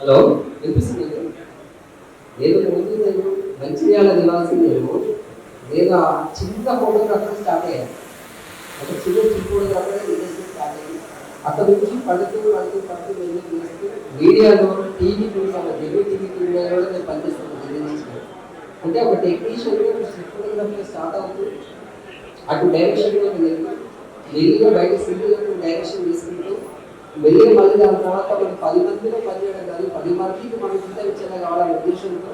Hello, వినిపిస్తుంది? నేను మంచిర్యాల నివాసిందేమో నేను చిన్న ఫోటోగ్రాఫర్ స్టార్ట్ అయ్యాను. ఒక చిన్న ఫోటోగ్రాఫర్ స్టార్ట్ అయ్యి అక్కడ నుంచి పడుతూ మీడియాలో టీవీ టీవీలో కూడా నేను పనిచేస్తాను. అంటే ఒక టెక్నీషియన్ ఫోటోగ్రఫీ స్టార్ట్ అవుతూ అటు డైరెక్షన్లో మెల్లిగా బయట సిటీలో డైరెక్షన్ తీసుకుంటూ మెల్లిగా మళ్ళీ దాని తర్వాత మనం 10 మందిలో పనిచేయడం కాదు, 10 మందికి మనం చిన్న విషయంగా కావాలనే ఉద్దేశంతో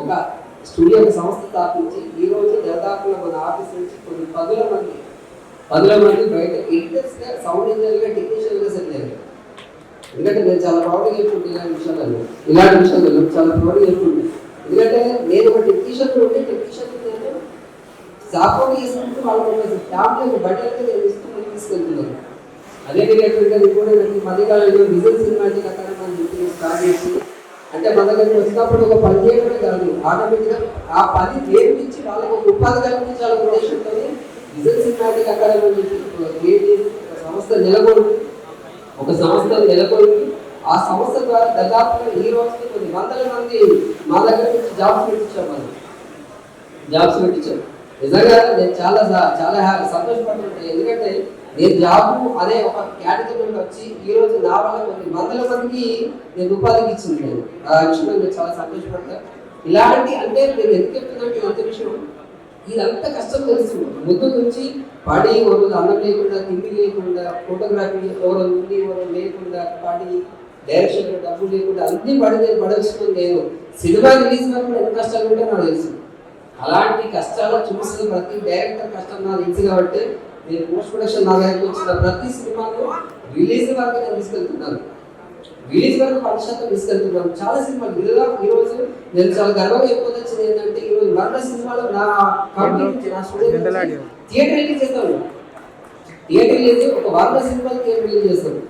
ఒక స్టూడియో సంస్థ స్థాపించి ఈ రోజు దాదాపుగా మన ఆఫీస్ నుంచి కొన్ని 10 మంది బయట ఇంటర్స్గా సౌండ్ ఇంజనీర్గా టెక్నీషియన్గా సెటిల్ అయ్యారు. ఎందుకంటే నేను చాలా ప్రౌడ్గా చెప్పుకుంటే ఇలాంటి విషయాలలో చాలా ప్రౌడ్గా చెప్పుకుంటే, ఎందుకంటే నేను ఒక టెక్నీషియన్ ఉంటే టెక్నీషియన్ నేను సాఫ్ట్వేర్ చేసుకుంటూ వాళ్ళ ఫ్యామిలీ బయటకి నేను తీసుకెళ్తున్నాను. అదే డైరెక్టర్గా కూడా మధ్యకాలంలో విజయ్ సినిమాటిక్ అకాడమీ అని చెప్పి స్టార్ట్ చేసి, అంటే మన దగ్గరికి వచ్చినప్పుడు ఒక పని చేయడమే కాదు, ఆటోమేటిక్గా ఆ పని నేర్పించి వాళ్ళకి ఒక ఉపాధి కల్పించాలనే ఉద్దేశంతో విజయ్ సినిమాటిక్ అకాడమీ అని చెప్పి క్రియేట్ చేసి ఒక సంస్థ నెలకొల్పి ఆ సంస్థ ద్వారా దాదాపుగా ఈ రోజు కొన్ని వందల మంది మా దగ్గర నుంచి జాబ్స్ పెట్టించాం. నిజంగా నేను చాలా సంతోషపడుతుంటాను. ఎందుకంటే నేను జాబ్ అనే ఒక కేటగిరీలో వచ్చి ఈ రోజు నా వల్ల కొన్ని వందల మందికి నేను ఉపాధికి ఇచ్చింది. నేను ఆ విషయంలో నేను చాలా సంతోషపడతాను. ఇలాంటి అంటే నేను ఎందుకు చెప్తున్నట్టు అంత విషయం, ఇదంతా కష్టం తెలుసు. ముందు నుంచి పడి ఒక అన్నం లేకుండా, తిండి లేకుండా, ఫోటోగ్రఫీ ఎవరో ఉంది ఎవరో లేకుండా, పడి డైరెక్షన్ డబ్బు లేకుండా అన్ని పడవలసిన నేను సినిమా రిలీజ్ వరకు ఎంత కష్టాలు ఉంటే నాకు తెలుసు. అలాంటి కష్టాలు చూసిన ప్రతి డైరెక్టర్ కష్టం నాకు తెలుసు. కాబట్టి నేను పోస్ట్ ప్రొడక్షన్ నా దగ్గరికి వచ్చిన ప్రతి సినిమాను రిలీజ్ వరకు నేను తీసుకెళ్తున్నాను. రిలీజ్ వరకు 10% తీసుకెళ్తున్నాను. చాలా సినిమాలు ఈరోజు నేను చాలా గర్వంగా చెప్పొచ్చింది ఏంటంటే, ఈరోజు 100 సినిమాలు నా కంపెనీ నా స్టూడియో థియేటర్ రిలీజ్ చేస్తాను. థియేటర్ రిలీజ్ ఒక 100 సినిమాలు థియేటర్ రిలీజ్ చేస్తాను.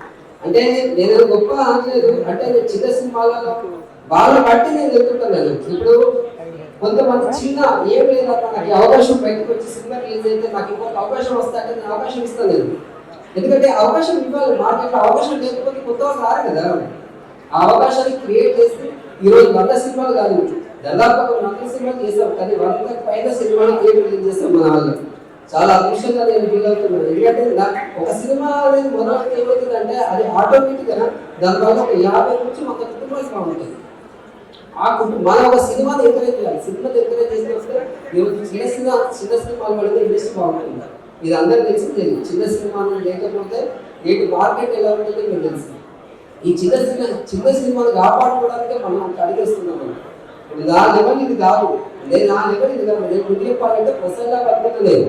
అంటే నేను గొప్ప అనలేదు, అంటే నేను చిన్న సినిమాలలో వాళ్ళ బట్టి నేను వెళ్తుంటాను. ఇప్పుడు కొంతమంది చిన్న ఏం లేదు, నాకు అవకాశం బయటకు వచ్చి సినిమా రిలీజ్ అయితే నాకు ఇంకొక అవకాశం వస్తాయంటే నేను అవకాశం ఇస్తాను. నేను ఎందుకంటే అవకాశం ఇవ్వాలి. మార్కెట్లో అవకాశం లేకపోతే కొత్త వాళ్ళు రారు కదా. ఆ అవకాశాన్ని క్రియేట్ చేసి ఈరోజు 100 సినిమాలు కాదు, దాదాపు 100 సినిమాలు చేస్తాం, కానీ 100 పైన సినిమాలు థియేటర్ రిలీజ్ చేస్తాం. మన వాళ్ళు చాలా అదృష్టంగా నేను ఫీల్ అవుతున్నాను. ఎందుకంటే ఒక సినిమా అనేది మొదటి ఏమవుతుందంటే అది ఆటోమేటిక్గా దానివల్ల ఒక 50 నుంచి 100 కుటుంబాలు బాగుంటుంది. ఆ కుటుంబం మన ఒక సినిమాని ఎంకరేజ్ చేయాలి. సినిమాని ఎంకరేజ్ చేసినప్పుడు చిన్న సినిమాలు పడితే ఇండస్ట్రీ బాగుంటుంది. ఇది అందరికీ తెలిసిందే. చిన్న సినిమాలు లేకపోతే ఏంటి మార్కెట్ ఎలా ఉంటుందో మీకు తెలుసు. ఈ చిన్న సినిమాలు కాపాడుకోవడానికి మనం అడిగేస్తున్నాం. నా లెవెల్ ఇది కాదు, నా లెవెల్ ఇది కాదు. నేను ముందు చెప్పాలంటే ప్రసంగా పడుకోలేదు,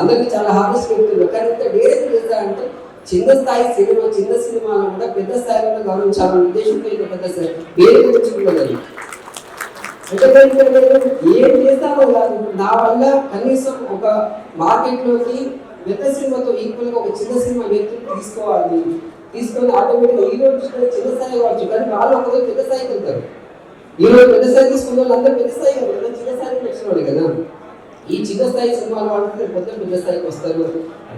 అందరికీ చాలా హార్వెస్ట్ పెడుతున్నాను. కానీ ఇంత డైరెక్ట్ చేస్తా అంటే చిన్న సినిమాలు కూడా పెద్ద స్థాయిలో గౌరవించాలనే ఉద్దేశంతో ఇంకా పెద్ద స్థాయి పేరు తెచ్చుకున్నది. ఏం చేస్తామో కాదు, నా వల్ల కనీసం ఒక మార్కెట్లోకి పెద్ద సినిమాతో ఈక్వల్గా ఒక చిన్న సినిమా వ్యక్తులు తీసుకొని ఆటోమేటిక్గా ఈ రోజు చిన్న స్థాయి కావచ్చు, కానీ వాళ్ళు ఒకరోజు పెద్ద స్థాయికి వెళ్తారు. ఈ రోజు పెద్ద స్థాయి తీసుకున్న వాళ్ళు అందరూ పెద్ద స్థాయి కదా, చిన్న స్థాయికి వచ్చిన వాళ్ళు కదా. ఈ చిన్న స్థాయి సినిమాలు వాళ్ళంటే పెద్ద స్థాయికి వస్తారు.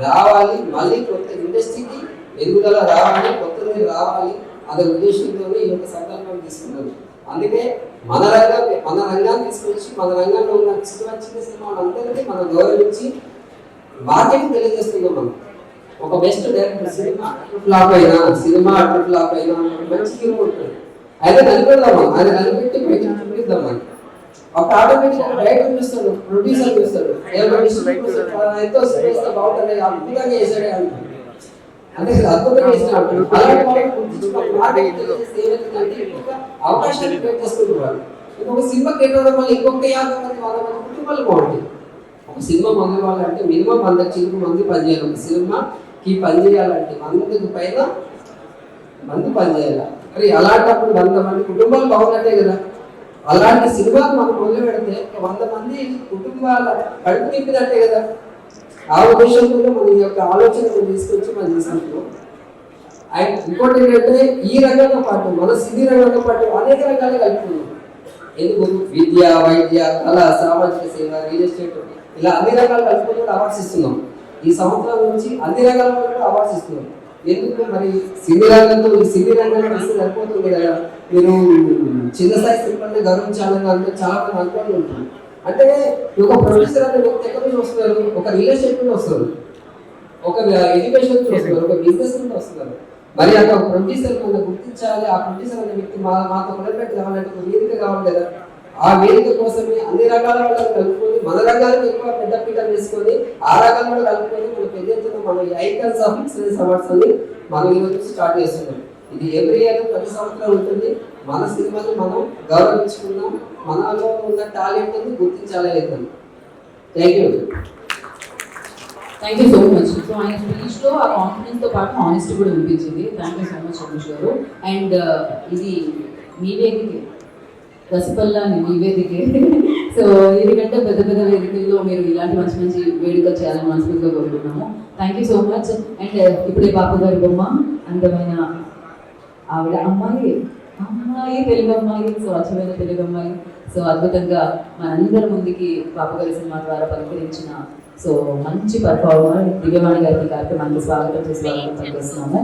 రావాలి, మళ్ళీ కొత్త ఇండస్ట్రీకి ఎదుగుదల రావాలి, కొత్తది రావాలి అనే ఉద్దేశంతో ఈ యొక్క సంకల్పం తీసుకున్నాను. అందుకే మన రంగాన్ని తీసుకొచ్చి మన రంగంలో ఉన్న చిన్న సినిమాలు అందరికీ మనం గౌరవించి మార్కెట్ తెలియజేస్తున్నాం. మనం ఒక బెస్ట్ డైరెక్టర్ సినిమా ఫ్లాప్ అయినా మంచి హీరో ఉంటుంది, అయితే కనిపెడదాం, ఆయన కనిపెట్టి బయట చూపిద్దాం. అని ఒక ఆటోమేటిక్ డైరెక్టర్ చూస్తాడు, ప్రొడ్యూసర్ చూస్తాడు, ఎంతో బాగుంటుంది, అద్భుతంగా చేశాడే అంటారు. అంటే అద్భుతంగా చేసినట్టు అవకాశాలు క్రియేట్ చేస్తున్నారు. ఇంకొక సినిమా క్రియేట్ అవ్వడం వల్ల ఇంకొక 50 మంది 100 మంది కుటుంబాలు బాగుంటాయి. ఒక సినిమా మొదలవ్వాలంటే మినిమం 100 మంది పనిచేయాలి. ఒక సినిమాకి పనిచేయాలంటే 100 పైన మంది పనిచేయాలి. మరి అలాంటప్పుడు 100 మంది కుటుంబాలు బాగున్నట్టే కదా. అలాంటి సినిమాలు మనం మొదలు పెడితే 100 మంది కుటుంబాల కడుపు నింపినట్టే కదా. ఆ ఉద్దేశంతో మన యొక్క ఆలోచన తీసుకొచ్చి మనం తీసుకుంటాం. అండ్ ఇంకోటి ఏంటంటే ఈ రంగంతో పాటు మన సినీ రంగంతో పాటు అనేక రంగాలు కలుపుతున్నాం. ఎందుకు విద్య, వైద్య, కళ, సామాజిక సేవ, రియల్ ఎస్టేట్ ఇలా అన్ని రంగాలు కలుపుకుంటూ అవార్డ్స్ ఇస్తున్నాం. ఈ సంవత్సరం నుంచి అన్ని రంగాల్లో కూడా అవార్డ్స్ ఇస్తున్నాం. ఎందుకు మరి సినీ రంగంతో ఈ సినీ రంగంలో ఇస్తే సరిపోతుంది కదా. మీరు చిన్న స్థాయి సినిమాని గౌరవించాలని అంటే చాలా మంది అనుకోని ఉంటుంది. అంటే ఒక ప్రొడ్యూసర్ అనే వ్యక్తి ఎక్కడి నుంచి వస్తున్నారు, ఒక రిలేషన్ నుండి వస్తారు, ఒక ఎడ్యుకేషన్ నుంచి వస్తున్నారు, ఒక బిజినెస్ నుండి వస్తున్నారు. మరి అక్కడ ఒక ప్రొడ్యూసర్ మనం గుర్తించాలి, ఆ ప్రొడ్యూసర్ అనే వ్యక్తి మాతో కొలబెట్టి కావాలంటే ఒక వేదిక కావాలి కదా. ఆ వేదిక కోసమే అన్ని రకాల వాళ్ళని కలుపుకొని మన రంగాలకు ఎక్కువ పెద్ద పీట వేసుకొని ఆ రంగంలో కలుపుకొని మన పెద్ద ఎత్తున మన ఐకాన్స్ ఆఫ్ ఎక్సలెన్స్ అవార్డ్స్ అని మనం ఈరోజు స్టార్ట్ చేస్తున్నాం. ఇది ఎవ్రీ ఇయర్ ప్రతి సంవత్సరం ఉంటుంది. మన సినిమాని మనం గౌరవించుకున్నాం, మనలో ఉన్న టాలెంట్ అని గుర్తించాలి. Thank you. Thank you so much. So ఆయన స్పీచ్లో ఆ కాన్ఫిడెన్స్తో పాటు ఆనెస్టీ కూడా వినిపించింది. Thank you so much Ramesh గారు. అండ్ ఇది మీ వేదికే, రసపల్లా మీ వేదికే. సో ఎందుకంటే పెద్ద పెద్ద వేదికల్లో మీరు ఇలాంటి మంచి మంచి వేడుకలు చేయాలని మనస్ఫూర్తిగా కోరుకుంటున్నాము. Thank you so much. And ఇప్పుడే బాపు గారి బొమ్మ, అందమైన ఆవిడ అమ్మాయి తెలుగు అమ్మాయి, సో అచ్చమైన తెలుగు అమ్మాయి, సో అద్భుతంగా మనందరి ముందుకి బాపు గారి సినిమా ద్వారా పలకరించిన సో మంచి పర్ఫార్మర్ దివ్యవాణి గారికి కార్యక్రమానికి స్వాగతం చేస్తున్నాము.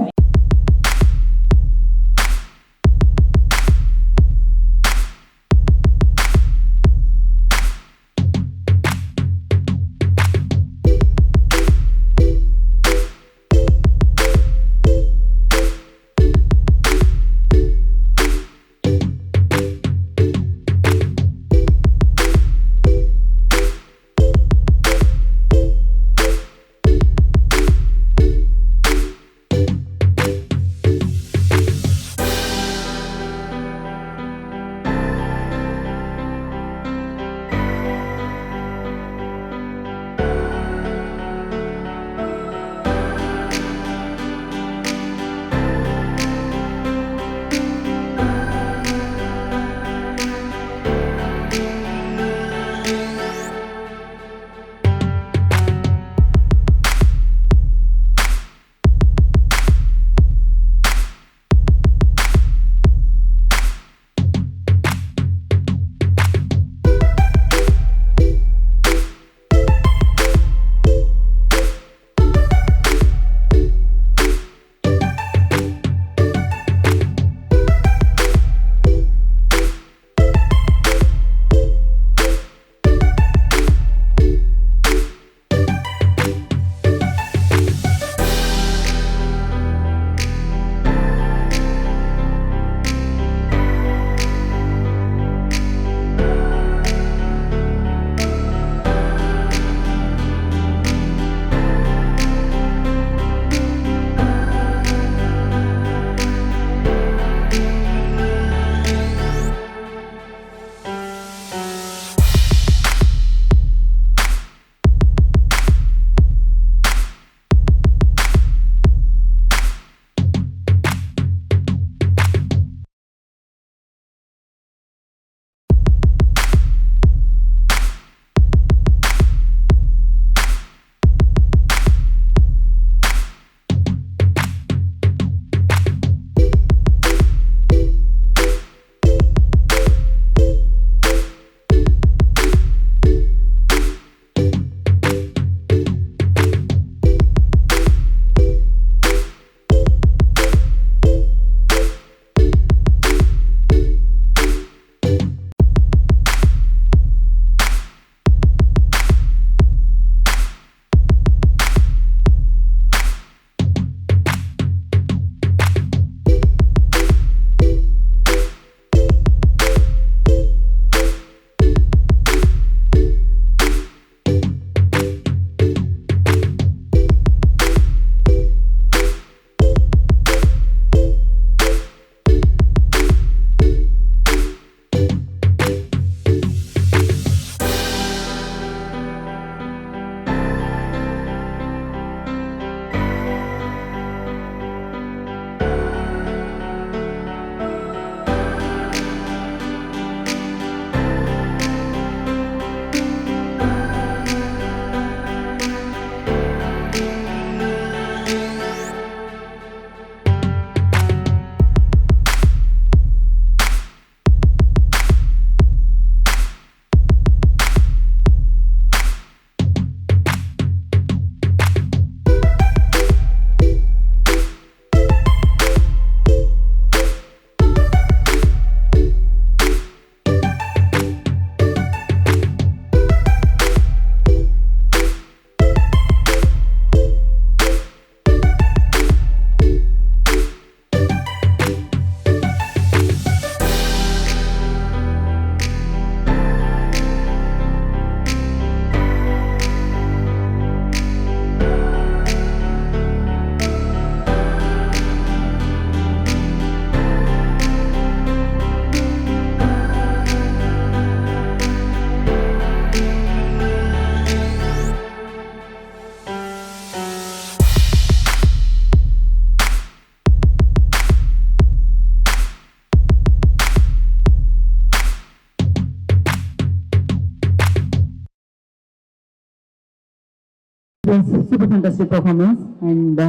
Was super fantastic performance and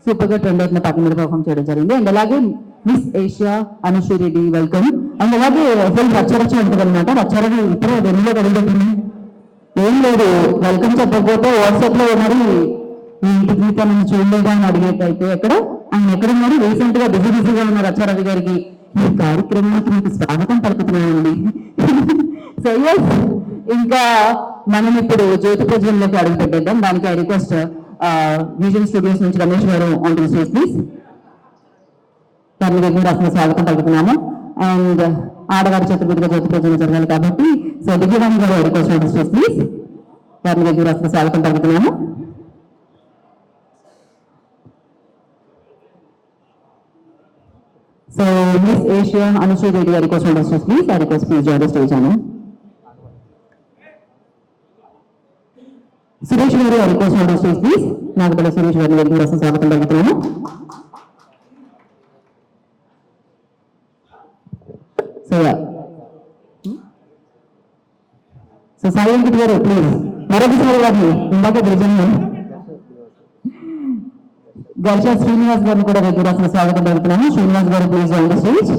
super గా ట్రెండ్ అవుతున్న పాట మీద పర్ఫార్మ్ చేయడం జరిగింది. అండ్ అలాగే miss Asia Anusri Reddy welcome. And అలాగే ఫుల్ రచ్చరచ్చ ఉంటుంది అనమాట. రచ్చరవి ఇప్పుడే వెన్నులో కలుగుతుంది. ఏం లేదు, వెల్కమ్ చెప్పకపోతే వాట్సాప్ లో మరి ఈ ఇంటికి తనని చూడలేదా అని అడిగేటైతే ఎక్కడ ఆయన ఎక్కడున్నారు, రీసెంట్ గా బిజీగా ఉన్న రచ్చారవి గారికి ఈ కార్యక్రమానికి మీకు స్వాగతం పలుకుతున్నానండి. సో ఎస్, ఇంకా మనం ఇప్పుడు జ్యోతి ప్రజల్లోకి అడుగు పెట్టేద్దాం. దానికి ఐ రిక్వెస్ట్ విజన్ స్టూడియోస్ నుంచి రమేష్ గారు ఆన్ టు స్టేజ్ ప్లీజ్. దాని దగ్గర అసలు స్వాగతం పలుకుతున్నాము. అండ్ ఆడవారి చతుర్భుతిగా జ్యోతి ప్రజలు జరగాలి కాబట్టి సో దివ్యవాణి గారు I request on to stage please. దాని దగ్గర అసలు స్వాగతం పలుకుతున్నాము. So Miss Asia Anushri Reddy, I request on the stage please. I request please join the stage channel. Suresh Garu, I request on the stage please. Nagapalli Suresh Garu గారికి రస స్వాగతం పలుకుతున్నాము. So Sai Venkat గారు please మరొకసారి వారిని ఇందాక గిరిజన గర్షా శ్రీనివాస్ గారిని కూడా దగ్గర అసలు స్వాగతం పలుకుతున్నాము. శ్రీనివాస్ గారు please join the stage.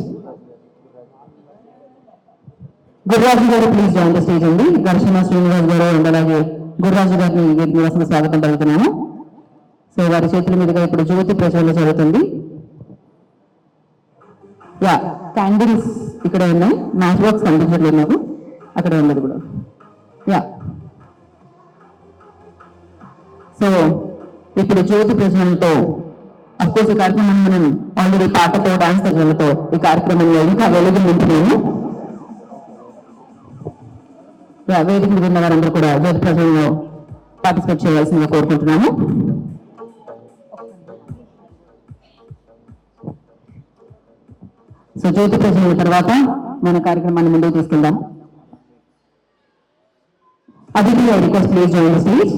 Gurraju గారు ప్లీజ్ జాయిన్ ద స్టేజ్ అండి. ఘర్షణ శ్రీనివాస్ గారు అండ్ అలాగే గుర్రాజు గారిని దగ్గర అసలు స్వాగతం పలుకుతున్నాము. సో వారి చేతుల మీదుగా ఇప్పుడు జ్యోతి ప్రచారంలో జరుగుతుంది. యా, క్యాండిల్స్ ఇక్కడ ఉన్నాయి, మ్యాచ్ బాక్స్ కనిపించట్లేదు నాకు, అక్కడ ఉన్నది కూడా. యా, సో ఇప్పుడు జ్యోతి ప్రజలతో అఫ్కోర్స్ ఈ కార్యక్రమం మనం ఆల్రెడీ పాటతో డాన్స్ ప్రజలతో ఈ కార్యక్రమంలో ఇంకా వెలుగు నింపుతున్నాము. వేదిక మీద ఉన్న వారందరూ కూడా జ్యోతి ప్రజల్లో పార్టిసిపేట్ చేయాల్సిందిగా కోరుకుంటున్నాము. సో జ్యోతి ప్రజల తర్వాత మన కార్యక్రమాన్ని ముందుకు తీసుకెళ్దాం. Aditi I request please join the stage.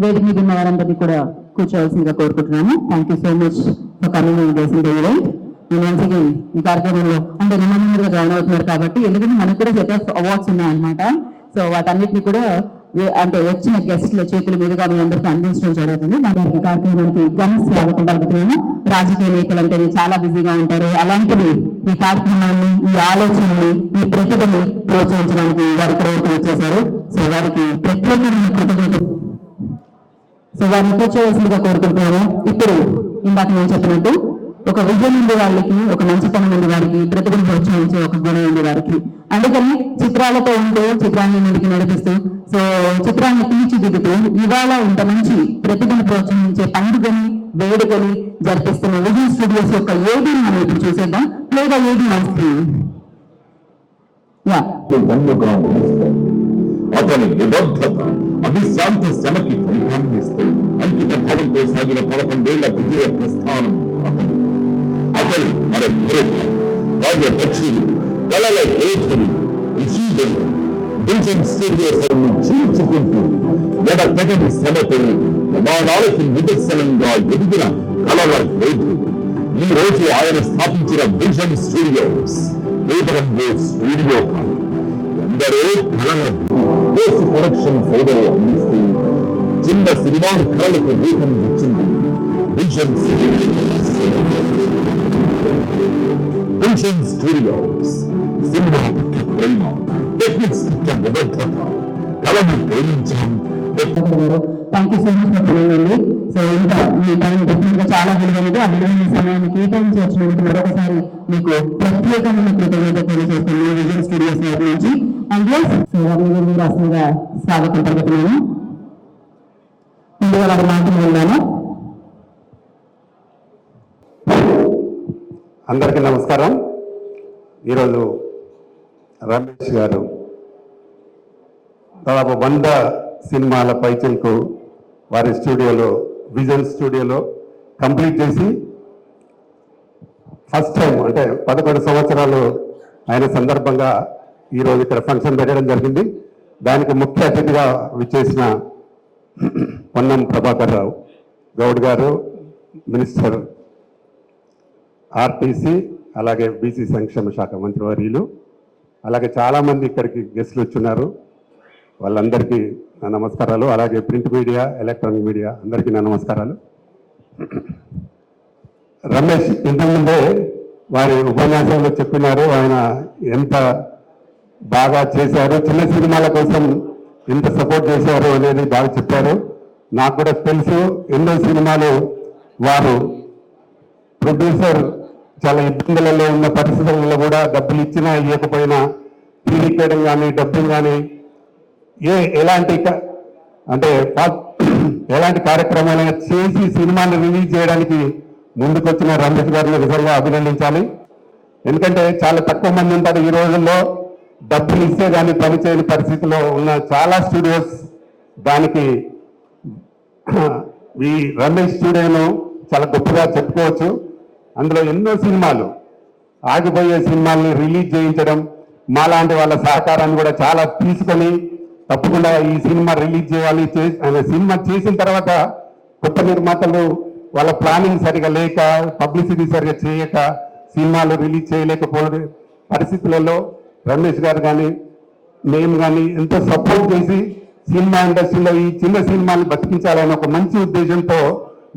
వేదిక మీద ఉన్న వారందరినీ కూడా కూర్చోవలసిందిగా కోరుకుంటున్నాము. Thank you so much for coming in this event. ఈ కార్యక్రమంలో అంటే నిమ్మగా జాయిన్ అవుతున్నారు కాబట్టి ఎందుకంటే మనకు కూడా సెట్ ఆఫ్ అవార్డ్స్ ఉన్నాయన్నమాట. సో వాటన్నిటిని కూడా అంటే వచ్చిన గెస్ట్ల చేతుల మీదుగా మీ అందరికీ అందించడం జరుగుతుంది. దానికి కార్యక్రమానికి ఘన స్వాగతం పలుకుతున్నాము. రాజకీయ నేతలు అంటే చాలా బిజీగా ఉంటారు, అలాంటివి ఈ కార్యక్రమాన్ని, ఈ ఆలోచనని, ఈ ప్రతిభని ప్రోత్సహించడానికి వారి ప్రయత్నం వచ్చేశారు. సో వారికి ప్రత్యేకమైన కృతజ్ఞతలు. సో వారిని కూర్చోవలసిందిగా కోరుకుంటున్నాను. ఇప్పుడు ఇందాక నేను చెప్పినట్టు ఒక విజయం ఉంది వాళ్ళకి, ఒక మంచితనం ఉంది వారికి, ప్రతిభను ప్రోత్సహించే ఒక గుణం ఉంది వారికి. అందుకని చిత్రాలతో ఉంటూ చిత్రాన్ని ముందుకు నడిపిస్తూ సో చిత్రాన్ని తీర్చిదిద్దుతూ ఇవాళ ఇంత మంచి ప్రతిభను ప్రోత్సహించే పండుగని, వేడుకని జరిపిస్తున్న విజన్ స్టూడియోస్ యొక్క ఏది మనం ఇప్పుడు చూసేద్దాం. లేదా ఏది మన స్క్రీన్. అతని నిబద్ధత అవిశ్రాంత శ్రమకి ఫలితాన్ని ఇస్తాయి. అంకిత భావంతో సాగిన 11 ఏళ్ల విజయ ప్రస్థానం అతని మన రాజపక్షులు కళల యోధులు విజయులు విజన్ స్టూడియోస్ చీల్చుకుంటూ ఎడతెగని శ్రమతో ప్రమాణాలకు నిదర్శనంగా ఎదిగిన కళల యోధులు. ఈ రోజు ఆయన స్థాపించిన విజన్ స్టూడియోస్ వేదరంలో స్టూడియో ఎందరో పోస్ట్ ప్రొడక్షన్ సేవలు అందిస్తూ చిన్న సినిమా కళలకు రూపం ఇచ్చింది విజన్ స్టూడియోస్. సినిమా ప్రేమ, టెక్నిక్స్ నిబద్ధత, కళను ప్రేమించడం. Thank you so much for coming అండి. సో ఇంకా మీ టైం డెఫినెట్ గా చాలా విలువైనది. ఆ విలువైన సమయాన్ని కేటాయించి వచ్చినందుకు మరొకసారి మీకు ప్రత్యేకమైన కృతజ్ఞత తెలియజేస్తున్నాను విజన్ స్టూడియోస్ నుంచి. అండ్ మీరు రాష్ట్రంగా స్వాగతం పలుకుతున్నాను. ముందుగా వారి మాటలు ఉన్నాను. అందరికీ నమస్కారం. ఈరోజు రమేష్ గారు దాదాపు 100 సినిమాల పైచలకు వారి స్టూడియోలో, విజన్ స్టూడియోలో కంప్లీట్ చేసి ఫస్ట్ టైం అంటే 11 సంవత్సరాలు అయిన సందర్భంగా ఈరోజు ఇక్కడ ఫంక్షన్ పెట్టడం జరిగింది. దానికి ముఖ్య అతిథిగా విచ్చేసిన పొన్నం ప్రభాకర్ రావు గౌడ్ గారు, మినిస్టర్ ఆర్టీసీ, అలాగే బీసీ సంక్షేమ శాఖ మంత్రివర్యులు, అలాగే చాలామంది ఇక్కడికి గెస్టులు వచ్చున్నారు. వాళ్ళందరికీ నా నమస్కారాలు. అలాగే ప్రింట్ మీడియా, ఎలక్ట్రానిక్ మీడియా అందరికీ నా నమస్కారాలు. రమేష్ ఇంతకుముందే వారి ఉపన్యాసంలో చెప్పినారు, ఆయన ఎంత బాగా చేశారు, చిన్న సినిమాల కోసం ఎంత సపోర్ట్ చేశారు అనేది బాగా చెప్పారు. నాకు కూడా తెలుసు, ఎన్నో సినిమాలు వారు ప్రొడ్యూసర్ చాలా ఇబ్బందులలో ఉన్న పరిస్థితులలో కూడా డబ్బులు ఇచ్చినా ఇవ్వకపోయినా తీరికడం కానీ డబ్బులు కానీ ఎలాంటి కార్యక్రమాలు చేసి సినిమాని రిలీజ్ చేయడానికి ముందుకొచ్చిన రమేష్ గారిని నిజంగా అభినందించాలి. ఎందుకంటే చాలా తక్కువ మంది ఉంటారు ఈ రోజుల్లో డబ్బులు ఇస్తే కానీ పనిచేయని పరిస్థితిలో ఉన్న చాలా స్టూడియోస్. దానికి ఈ రమేష్ స్టూడియోను చాలా గొప్పగా చెప్పుకోవచ్చు. అందులో ఎన్నో సినిమాలు, ఆగిపోయే సినిమాల్ని రిలీజ్ చేయించడం, మాలాంటి వాళ్ళ సహకారాన్ని కూడా చాలా తీసుకొని తప్పకుండా ఈ సినిమా రిలీజ్ చేయాలి. సినిమా చేసిన తర్వాత కొత్త నిర్మాతలు వాళ్ళ ప్లానింగ్ సరిగా లేక, పబ్లిసిటీ సరిగా చేయక సినిమాలు రిలీజ్ చేయలేకపోయే పరిస్థితులలో రమేష్ గారు కానీ మేము కానీ ఎంతో సపోర్ట్ చేసి సినిమా ఇండస్ట్రీలో ఈ చిన్న సినిమాని బతికించాలని ఒక మంచి ఉద్దేశంతో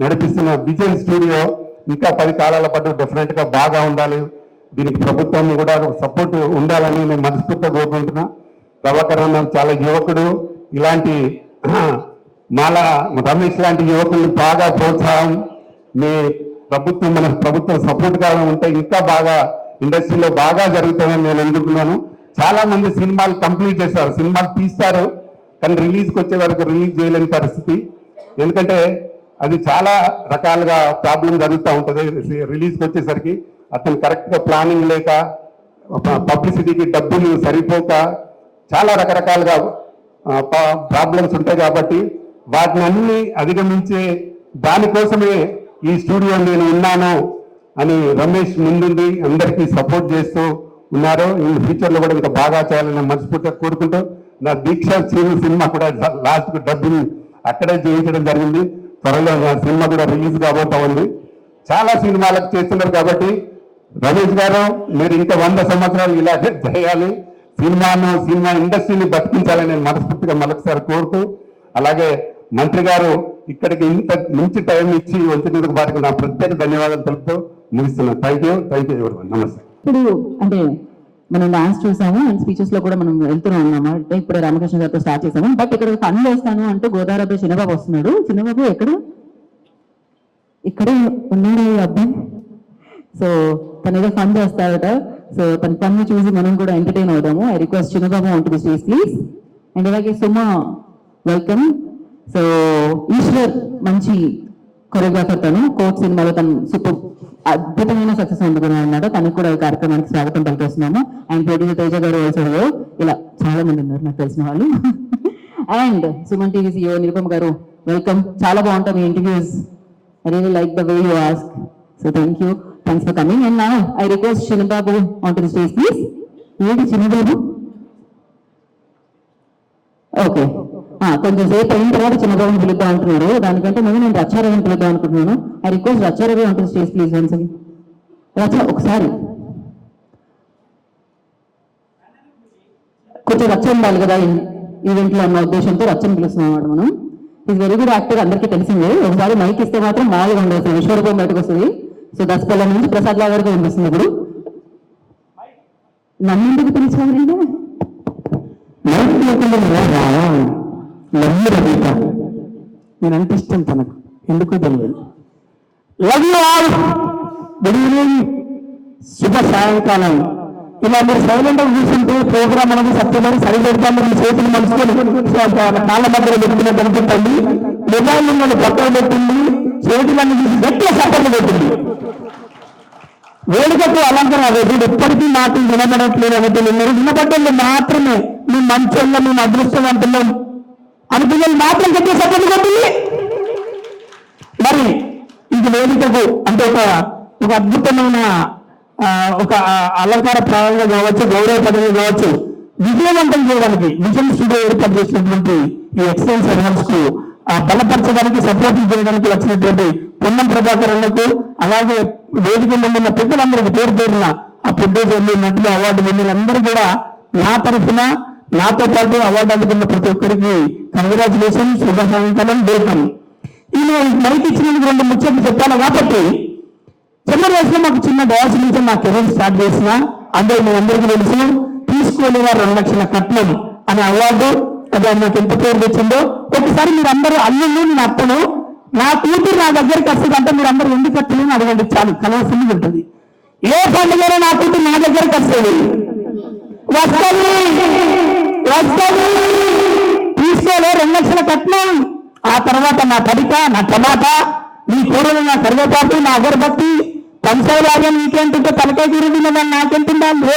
నడిపిస్తున్న విజన్ స్టూడియో ఇంకా 10 కాలాల పాటు డెఫినెట్గా బాగా ఉండాలి. దీనికి ప్రభుత్వం కూడా సపోర్ట్ ఉండాలని నేను మనస్ఫూర్తిగా కోరుకుంటున్నా. ప్రభాకర్ అన్న చాలా యువకుడు, ఇలాంటి రమేష్ లాంటి యువకుల్ని బాగా ప్రోత్సాహం మన ప్రభుత్వం సపోర్ట్గా ఉంటే ఇంకా బాగా ఇండస్ట్రీలో బాగా జరుగుతుందని నేను అనుకుంటున్నాను. చాలా మంది సినిమాలు కంప్లీట్ చేస్తారు, సినిమాలు తీస్తారు, కానీ రిలీజ్కి వచ్చే వరకు రిలీజ్ చేయలేని పరిస్థితి. ఎందుకంటే అది చాలా రకాలుగా ప్రాబ్లం జరుగుతూ ఉంటుంది. రిలీజ్కి వచ్చేసరికి అతను కరెక్ట్గా ప్లానింగ్ లేక, పబ్లిసిటీకి డబ్బులు సరిపోక చాలా రకరకాలుగా ప్రాబ్లమ్స్ ఉంటాయి. కాబట్టి వాటిని అన్ని అధిగమించే దానికోసమే ఈ స్టూడియో నేను ఉన్నాను అని రమేష్ ముందుండి అందరికీ సపోర్ట్ చేస్తూ ఉన్నారు. ఈ ఫ్యూచర్లో కూడా ఇంకా బాగా చేయాలని మనస్ఫూర్తిగా కోరుకుంటూ, నా దీక్ష సినిమా కూడా లాస్ట్కు డబ్బులు అక్కడే చేయించడం జరిగింది. త్వరలో నా సినిమా కూడా రిలీజ్ కాబోతా ఉంది. చాలా సినిమాలకు చేస్తున్నారు. కాబట్టి రమేష్ గారు మీరు ఇంకా 100 సంవత్సరాలు ఇలాగే చేయాలి, సినిమా ఇండస్ట్రీని బతికించాలని నేను మనస్ఫూర్తిగా మరొకసారి కోరుతూ, అలాగే మంత్రి గారు ఇక్కడికి ఇంత మంచి టైం ఇచ్చి వచ్చినందుకు వారికి నా ప్రత్యేక ధన్యవాదాలు తెలుపుతూ ముగిస్తున్నాను. Thank you everyone. నమస్తే. ఇప్పుడు అంటే మనం డాన్స్ చూసాము అండ్ స్పీచెస్ లో కూడా మనం వెళ్తూనే ఉన్నాము. అంటే ఇప్పుడు రామకృష్ణ గారితో స్టార్ట్ చేసాము. బట్ ఇక్కడ ఫన్ వేస్తాను అంటూ గోదావరి చిన్నబాబు వస్తున్నాడు. చిన్నబాబు ఇక్కడే ఉన్నాడు ఈ అబ్బాయి. సో తను ఏదో ఫన్ చేస్తారట. సో తన ఫన్ చూసి మనం కూడా ఎంటర్టైన్ అవుతాము. I request Chinnababu on to the stage please. And అలాగే సుమ వెల్కమ్. సో ఈశ్వర్ మంచి కొరియోగ్రాఫర్, తను కోర్ట్ సినిమాలో తను సూపర్ అద్భుతమైన సక్సెస్ అందుకుని అన్నాడు. తనకు కూడా ఈ కార్యక్రమానికి స్వాగతం పలికేస్తున్నాము. అండ్ ప్రొడ్యూసర్ తేజ గారు ఆల్సో, ఇలా చాలా మంది ఉన్నారు నాకు తెలిసిన వాళ్ళు. And Suman TV CEO Nirupam గారు వెల్కమ్. చాలా బాగుంటాయి మీ interviews. I really like the way you ask. So thank you, thanks for coming. And now I request Chinnababu on to the stage please. ఏంటి చిన్నబాబు? ఓకే, కొంచెం సేపు అయిన తర్వాత చిన్నబాబుని పిలుద్దాం అంటున్నారు. దానికంటే ముందు నేను రచ్చారవిని పిలుద్దాం అనుకుంటున్నాను. I request Racha Ravi on to the stage please. Once again Racha, ఒకసారి కొంచెం రచ్చ ఉండాలి కదా ఈవెంట్ లో అన్న ఉద్దేశంతో రచ్చని పిలుస్తున్నాం అన్నమాట మనం. ఈజ్ వెరీ గుడ్ యాక్టర్, అందరికీ తెలిసిందే. ఒకసారి మైక్ ఇస్తే మాత్రం మామూలుగా ఉండదు, విశ్వరూపం బయటకు వస్తుంది. సో దశపల్లి నుంచి ప్రసాద్ లా వరకు వినిపిస్తుంది. ఇప్పుడు నన్ను ఎందుకు పిలిచారండి? లవ్ రవిత నేనంటే ఇష్టం తనకు, ఎందుకో తెలియదు. Love you all, good evening, శుభ సాయంకాలం. ఇలా మీరు సైలెంట్ గా కూర్చుంటే ప్రోగ్రామ్ అనేది సత్యమని సరిపెడతాము. మీ చేతులు మలుచుకొని కాళ్ళ మధ్యలో పెట్టినట్టు అనుకుంటుంది. మొబైల్ మిమ్మల్ని పక్కన పెట్టింది, చేతులన్నీ తీసి గట్టిగా సపోర్ట్ పెట్టింది. వేడుకకు అలంకరణ వీడు ఇప్పటికీ మాటలు వినబడట్లేదు అనేది మీరు వినబడ్డలు మాత్రమే మీ మంచోళ్ళం మేము అదృష్టవంతులం అని పిల్లలు మాత్రం చెప్పే సపోర్ట్ కొట్టింది. మరి ఇది వేదికకు అంటే ఒక అద్భుతమైన ఒక అలంకార ప్రాయంగా కావచ్చు, గౌరవ పదవి కావచ్చు, విజయవంతం చేయడానికి విజన్ స్టూడియో ఏర్పాటు చేసినటువంటి ఈ ఎక్సలెన్స్ అవార్డ్స్ కు బలపరచడానికి సపోర్ట్ చేయడానికి వచ్చినటువంటి పొన్నం ప్రభాకర్ అన్నకు, అలాగే వేదిక ముందున్న పెద్దలందరికీ పేరు పేరున ఆ ప్రొడ్యూసర్లు, నటులు, అవార్డు పొందినందరూ కూడా నా తరఫున నాతో పాటు అవార్డు అందుకున్న ప్రతి ఒక్కరికి కంగ్రాచులేషన్, శుభ సాయంకాలం, వెల్కమ్. ఈయన మైక్ ఇచ్చినందుకు 2 ముచ్చట్లు చెప్పాలి కాబట్టి చిన్న వయసులో మాకు చిన్న డాన్స్ నుంచి నా కెరీర్ స్టార్ట్ చేసిన అందరూ మీ అందరికీ తెలుసు. తీసుకోలేదా 2 లక్షల కట్నం అనే అవార్డు, అది నాకు ఎంత పేరు తెచ్చిందో. ఒకసారి మీరు అందరూ అల్లుళ్ళు, నేను అత్తను, నా కూతురు నా దగ్గరికి వస్తుంది అంటే మీరు అందరూ ఎందుకు వస్తలేని అడగండి, చాలు కలర్ఫుల్గా ఉంటుంది. ఏ పండుగలో నా కూతురు నా దగ్గరికి వస్తుంది, వస్తుంది తీసుకోలే 2 లక్షల కట్నం. ఆ తర్వాత నా తడిక, నా టమాటా, నీ కూరలు, నా కరివేపాకు, నా అగరబత్తి, పంచాయలాగా నీకేంటుంటే తలకాయ తిరిగి నాకెంతుండాలి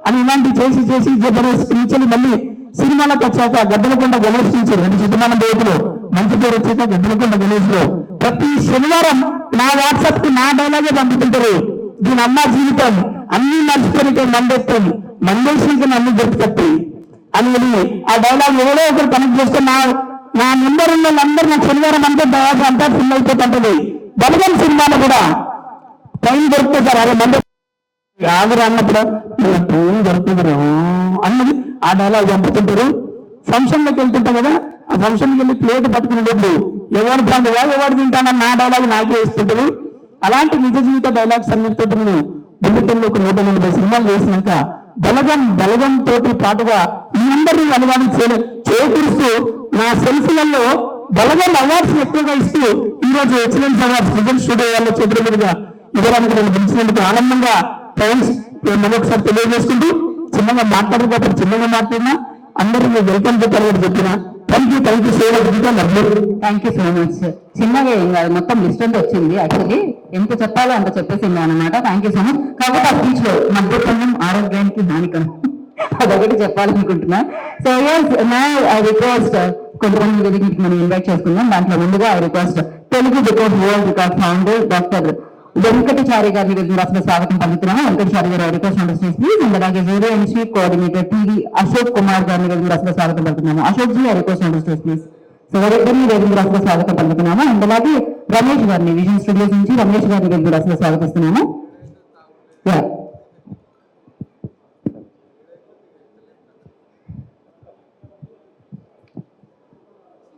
అని ఇలాంటివి చేసి చేసి జబర్దస్త్ నుంచి మళ్ళీ సినిమాలకు వచ్చాక గద్దలకొండ గణేష్ నుంచి 2 శతమానం రోజులు మంచి పేరు వచ్చాక గద్దలకొండ గణేష్ లో ప్రతి శనివారం నా వాట్సాప్ కు నా డైలాగే పంపుతుంటారు. దీని అమ్మ జీవితం అన్ని మర్చిపోయి మందేస్తాం, మందేశీకి నన్ను దొరుకుతాయి అని ఆ డైలాగ్ ఎవరో ఒకరు కనెక్ట్ చేస్తే నా నెంబర్ ఉన్న వాళ్ళందరూ నా శనివారం అంతా దాదాపు అంతా ఫిల్ అయిపోతుంటది. బలగం సినిమాలో కూడా టైం దొరుకుతుంది సార్, అరే మంది ఆవిడ అన్నప్పుడు టైం దొరుకుతుంది అన్నది ఆ డైలాగ్ పంపుతుంటారు. ఫంక్షన్ లోకి వెళ్తుంటాం కదా, ఆ ఫంక్షన్కి వెళ్ళి ప్లేట్ పట్టుకునేటప్పుడు ఎవరు పండుగ ఎవరు తింటానని నా డైలాగ్ నాకే వేస్తుంటారు. అలాంటి నిజ జీవిత డైలాగ్స్ అన్నిటితో నేను బుల్లెటిన్లో ఒక 180 సినిమాలు చేసినాక బలగం తోటి పాటుగా మీ అందరినీ అనువాదం చేకూరుస్తూ నా సెల్ఫీలలో బలగం అవార్డ్స్ ఎక్కువగా ఇస్తూ ఈ రోజు ఎక్సలెన్స్ అవార్డ్స్ విజన్ స్టూడియో వాళ్ళ చేతుల మీదుగా ఇవ్వడానికి నేను పిలిచినందుకు ఆనందంగా థ్యాంక్స్ మరొకసారి తెలియజేసుకుంటూ, చిన్నగా మాట్లాడకపోతే చిన్నగా మాట్లాడినా అందరినీ వెల్కమ్ చెప్పాలి కూడా చెప్పిన thank you so much. Thank you so much. చిన్నగా ఏం కాదు, మొత్తం లిస్ట్ అంతా వచ్చింది. యాక్చువల్లీ ఎంత చెప్పాలో అంత చెప్పేసింది అనమాట. Thank you so much. కాబట్టి ఆ స్పీచ్ లో మద్యపానం ఆరోగ్యానికి హానికరం అదొకటి చెప్పాలనుకుంటున్నా. సో నా రిక్వెస్ట్ కొంతమంది వేదికకి మనం ఇన్వైట్ చేసుకుందాం. దాంట్లో ముందుగా request Telugu record world record founder doctor Venkatachari గారిని రాసిన స్వాగతం పలుకుతున్నాము. వెంకటచారి గారు రిక్వెస్ట్ అండర్స్టాండ్ ప్లీజ్. అండ్ అలాగే video institute coordinator TV Ashok Kumar గారిని రాసిన స్వాగతం పలుకుతున్నాము. Ashok ji request understand please. So వారిద్దరిని రాసిన స్వాగతం పలుకుతున్నాము. అండ్ అలాగే రమేష్ గారిని విజన్ స్టూడియోస్ నుంచి రమేష్ గారిని రాసిన స్వాగతిస్తున్నాము.